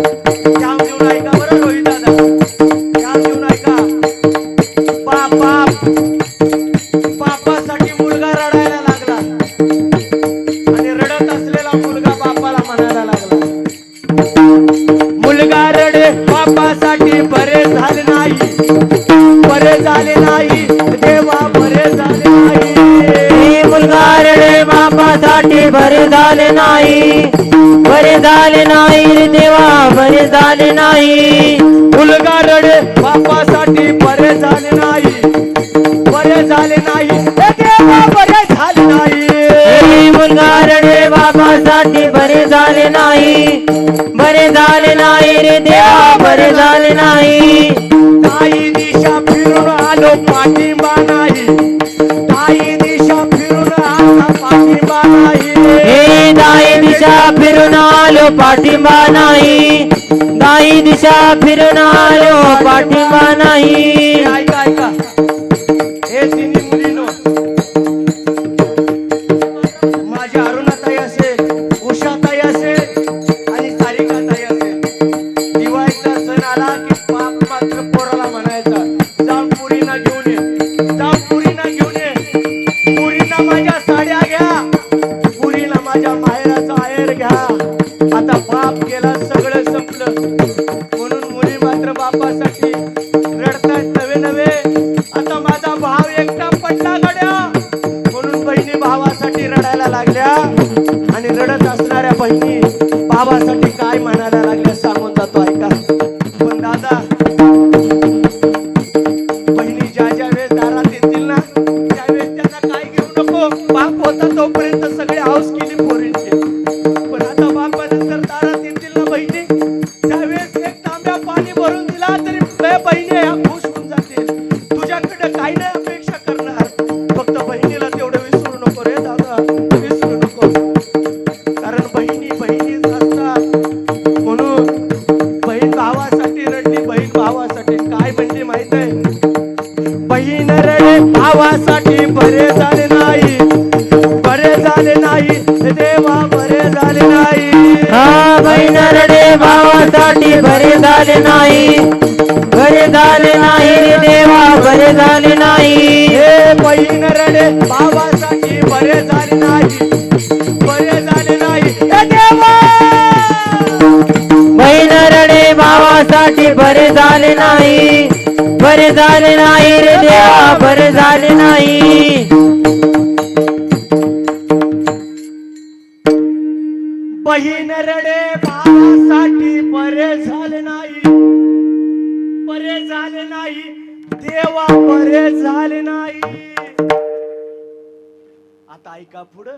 Speaker 1: ध्यान देऊन ऐका बरं रोहित दादा, ध्यान देऊन ऐका. बाप बापासाठी मुलगा रडायला लागला आणि रडत असलेला मुलगा बापाला म्हणायला लागला, मुलगा रडे बापासाठी बरे झाले नाही, बरे झाले नाही देवा, बरे झाले नाही.
Speaker 2: हे मुलगा रडे बापासाठी बरे झाले नाही, बरे झाले नाही रे देवा, बरे झाले नाही.
Speaker 1: मुलगा रडे बापासाठी बरे झाले नाही, बरे झाले नाही हे देवा, बरे झाले नाही.
Speaker 2: हे मुलगा रडे बापासाठी बरे झाले नाही, बरे झाले नाही रे देवा, बरे झाले नाही.
Speaker 1: ताई दिशा फिरून आलो पाठिंबा नाही, ताई दिशा फिरून आला पाठिंबा नाही.
Speaker 2: हे दाई दिशा फिरून आलो पाठिंबा नाही, दाई दिशा फिरून आलो पाठिंबा नाही.
Speaker 1: ऐका ऐका, हे तिन्ही मुलीनो, माझी अरुणाताई असेल, उषाताई असेल आणि सारिकाताई असेल, दिवाळीचा सण आला की बाप मात्र पोराला म्हणायचा, जाऊन पुरीना घेऊन ये, जाऊन पुरीना घेऊन ये, पुरीना माझ्या साड्या घ्या, पुरीला माझ्या माहेराचा आहेर घ्या. आता बाप गेला, सगळं संपलं, म्हणून मुली मात्र बापासाठी रडतायत नवे नवे. आता माझा भाव एकटा पडला गड्या, म्हणून बहिणी भावासाठी रडायला लागल्या आणि रडत असणाऱ्या बहिणी भावासाठी काय म्हणायला लागल्या सांगून जातो ऐका. पण दादा, बहिणी ज्या ज्या वेळेस दारात येतील ना, त्यावेळेस त्यांना काय घेऊ नको. बाप होता तोपर्यंत सगळे हाऊस केली पोरींची, पण आता बापानंतर दारात येतील ना बहिणी, त्यावेळेस एक तांब्या पाणी भरून दिला तरी बहिणी ह्या खुश होऊन जातील. तुझ्याकडे काही नाही अपेक्षा करणार, फक्त बहिणीला तेवढं विसरू नको रे दादा, विसरू नको. कारण बहिणी बहिणीच असतात. म्हणून बहीण भावासाठी रडली, बहीण भावासाठी काय म्हणजे माहित आहे, बहीण रडे भावासाठी बरे झाले नाही, बरे झाले नाही देवा, बरे झाले नाही.
Speaker 2: हा बहीण रडे भावासाठी बरे झाले नाही, बरे झाले नाही रे देवा, बरे झाले नाही.
Speaker 1: हे बहीण रडे भावासाठी बरे झाले नाही, बरे झाले नाही हे देवा.
Speaker 2: बहीण रडे भावासाठी बरे झाले नाही, बरे झाले नाही रे देवा, बरे झाले नाही.
Speaker 1: बहीण रडे भावासाठी बरे झाले नाही, बरे झाले नाही देवा, बरे झाले नाही. आता ऐका पुढं,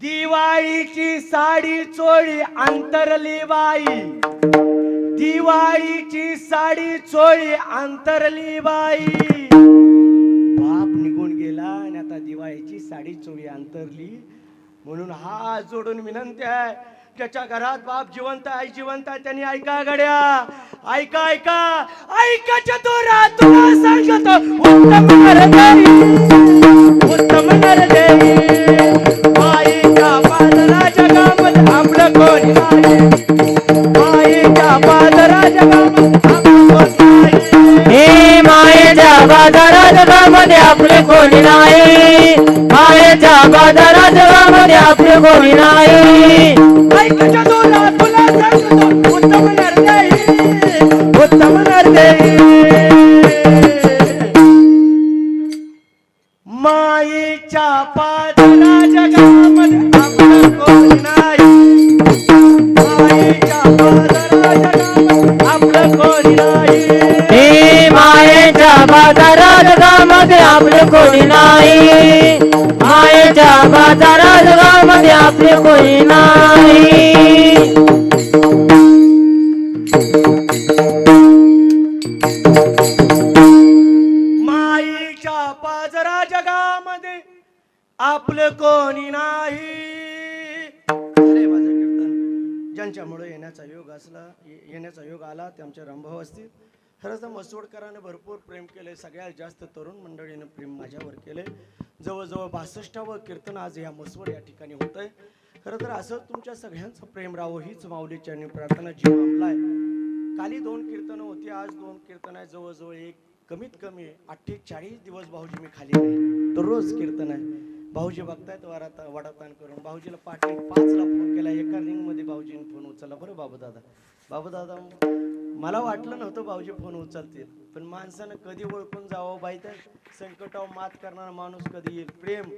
Speaker 1: दिवाळीची साडी चोळी अंतरली बाई, दिवाळीची साडी चोळी अंतरली बाई. बाप निघून गेला आणि आता दिवाळीची साडी चोळी अंतरली, म्हणून हात जोडून विनंती आहे, ज्याच्या घरात बाप जिवंत आहे, जिवंत आहे, त्यांनी ऐका गड्या, ऐका ऐका ऐका चतुरा, तुला सांगतो उत्तम नरदेवी, उत्तम नरदेवी. आईच्या पादरा जगामध्ये आपलं कोणी नाही, आईच्या पादरा जगामध्ये आपलं कोणी नाही.
Speaker 2: हे मायेच्या बाजारात जगामध्ये आपले कोणी नाही, मायेच्या बाजारात जगामध्ये आपले कोणी नाही.
Speaker 1: ऐकाच्या दोरा, तुला सांगतो उत्तम नरदेवी, उत्तम नरदेवी. माईच्या पादरा जगामध्ये आपलं कोणी नाही, माईच्या पादरा जगामध्ये आपलं कोणी नाही.
Speaker 2: हे मायेच्या बाजारात जगामध्ये आपले कोणी नाही, मायेच्या बाजारात जगामध्ये आपले कोणी नाही.
Speaker 1: माईच्या पाजरा जगामध्ये आपलं कोणी नाही. अरे माझं कीर्तन ज्यांच्यामुळे येण्याचा योग असला, येण्याचा योग आला ते आमचे रामभाऊ असतील. खरंच तर मसोडकरांनी भरपूर प्रेम केले, सगळ्यात जास्त तरुण मंडळीनं प्रेम माझ्यावर केले. जवळजवळ 62वं कीर्तन आज या मसवड या ठिकाणी होत आहे. खरं तर असं तुमच्या सगळ्यांचं प्रेम राहावं हीच माऊलीची आणि प्रार्थना जीव आमलाय. काली 2 कीर्तनं होती, आज 2 कीर्तन आहे. जवळजवळ एक कमीत कमी 48 दिवस भाऊजी मी खाली नाही. दररोज कीर्तन आहे. भाऊजी बघतायत वडाताण करून. भाऊजीला पहाटे 5ला फोन केला. एका रिंगमध्ये भाऊजीने फोन उचलला. बरं बाबूदादा मला वाटलं नव्हतं भाऊजी फोन उचलतील, पण माणसानं कधी ओळखून जावं बाई, त्या संकटावर मात करणारा माणूस कधी येईल. प्रेम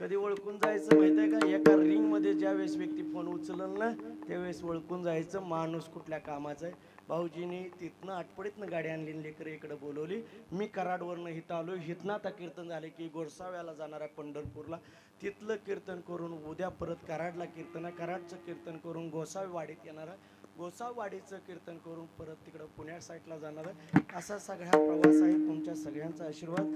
Speaker 1: कधी ओळखून जायचं माहित आहे का? एका रिंग मध्ये ज्या वेळेस व्यक्ती फोन उचलल ना त्यावेळेस ओळखून जायचं माणूस कुठल्या कामाचा आहे. भाऊजीने तिथनं आटपडीतनं गाडी आणली, लेकर इकडे बोलवली. मी कराडवरनं इथं आलो. हिथनं आता कीर्तन झाले की गोरसाव्याला जाणार आहे पंढरपूरला. तिथलं कीर्तन करून उद्या परत कराडला कीर्तन आहे. कराडचं कीर्तन करून गोसावीवाडीत येणार आहे. गोसावीवाडीचं कीर्तन करून परत तिकडं पुण्या साईडला जाणार आहे. असा सगळा प्रवास आहे. तुमच्या सगळ्यांचा आशीर्वाद.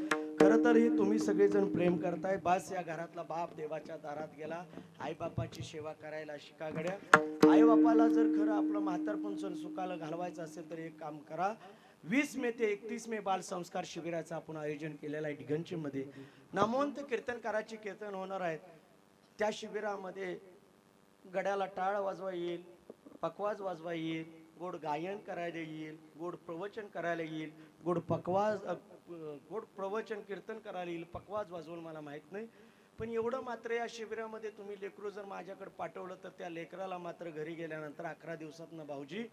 Speaker 1: खरं तर हे तुम्ही सगळेजण प्रेम करताय. बस या घरातला बाप देवाच्या दारात गेला. आईबापाची सेवा करायला शिका गड्या. आईबापाला जर खरं आपलं म्हातारपण सण सुखाला घालवायचं असेल तर एक काम करा. 20 मे ते 31 मे बाल संस्कार शिबिराचं आपण आयोजन केलेलं आहे दिघंचीमध्ये. नामवंत कीर्तनकाराचे कीर्तन होणार आहेत. त्या शिबिरामध्ये गड्याला टाळ वाजवा येईल, पकवाज वाजवा येईल, गोड गायन करायला येईल, गोड प्रवचन करायला येईल, गोड प्रवचन कीर्तन करायला येईल. पकवाज वाजवून मला माहीत नाही, पण एवढं मात्र या शिबिरामध्ये तुम्ही लेकरू जर माझ्याकडे पाठवलं तर त्या लेकराला मात्र घरी गेल्यानंतर 11 दिवसातनं भाऊजी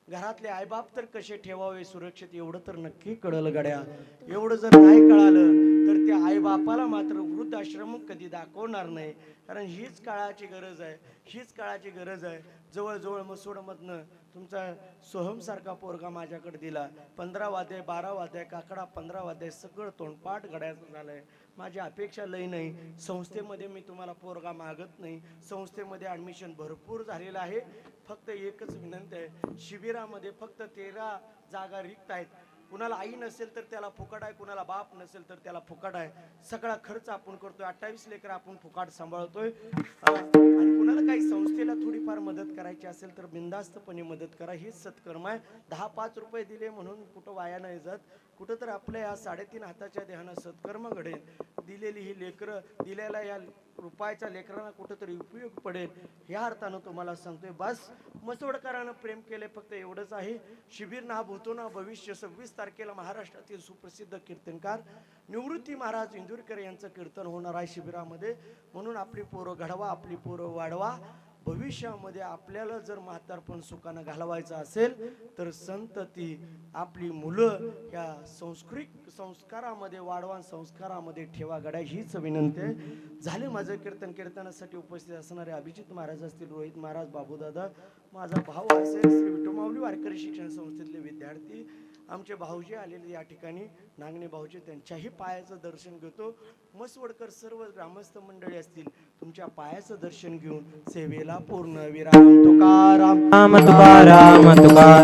Speaker 1: घरातले आईबाप तर कसे ठेवावे सुरक्षित एवढं तर नक्की कळलं गड्या. एवढं जर नाही कळालं तर त्या आईबापाला मात्र वृद्धाश्रम कधी दाखवणार नाही. कारण हीच काळाची गरज आहे, हीच काळाची गरज आहे. जवळजवळ मसोडमधनं तुमचा सोहमसारखा पोरगा माझ्याकडे दिला. 15 वाद्य 12 वाद्य काकडा 15 वाद्य सगळं तोंडपाठ घड्याचं झालंय. माझी अपेक्षा लई नाही. संस्थेमध्ये मी तुम्हाला पोरगा मागत नाही. संस्थेमध्ये ॲडमिशन भरपूर झालेलं आहे. फक्त एकच विनंती आहे, शिबिरामध्ये फक्त 13 जागा रिक्त आहेत. कुणाला आई नसेल तर त्याला फुकट आहे, कुणाला बाप नसेल तर त्याला फुकट आहे. सगळा खर्च आपण करतोय. 28 लेकर आपण फुकट सांभाळतोय. आणि कुणाला काही संस्थेला थोडीफार मदत करायची असेल तर बिनधास्तपणे मदत करा. हेच सत्कर्म आहे. 10-5 रुपये दिले म्हणून कुठं वाया नाही जात. कुठं तर आपल्या या 3.5 हाताच्या देहानं सत्कर्म घडेल. दिलेली ही लेकरं, दिलेला या रुपयाच्या लेकरांना कुठंतरी उपयोग पडेल ह्या अर्थानं तुम्हाला सांगतोय. बस मसवडकरांना प्रेम केले फक्त एवढंच आहे. शिबिर ना भूतो ना भविष्य. 26 तारखेला महाराष्ट्रातील सुप्रसिद्ध कीर्तनकार निवृत्ती महाराज इंदुरकर यांचं कीर्तन होणार आहे शिबिरामध्ये. म्हणून आपली पोरं घडवा, आपली पोरं वाढवा. भविष्यामध्ये आपल्याला जर म्हातारपण सुखानं घालवायचं असेल तर संतती आपली मुलं या संस्कारामध्ये वाढवा, संस्कारामध्ये ठेवा गड्या. हीच विनंती आहे. झाले माझं कीर्तन. कीर्तनासाठी उपस्थित असणारे अभिजित महाराज असतील, रोहित महाराज, बाबूदादा, माझा भाऊ असेल, श्री विठुमाऊली वारकरी शिक्षण संस्थेतले विद्यार्थी, आमचे भाऊजी आलेले या ठिकाणी नागणे भाऊजी, त्यांच्याही पायाचं दर्शन घेतो. मसवडकर सर्व ग्रामस्थ मंडळी असतील, तुमच्या पायाचं दर्शन घेऊन सेवेला पूर्ण विराम. तुकाराम
Speaker 2: तुकाराम तुकाराम.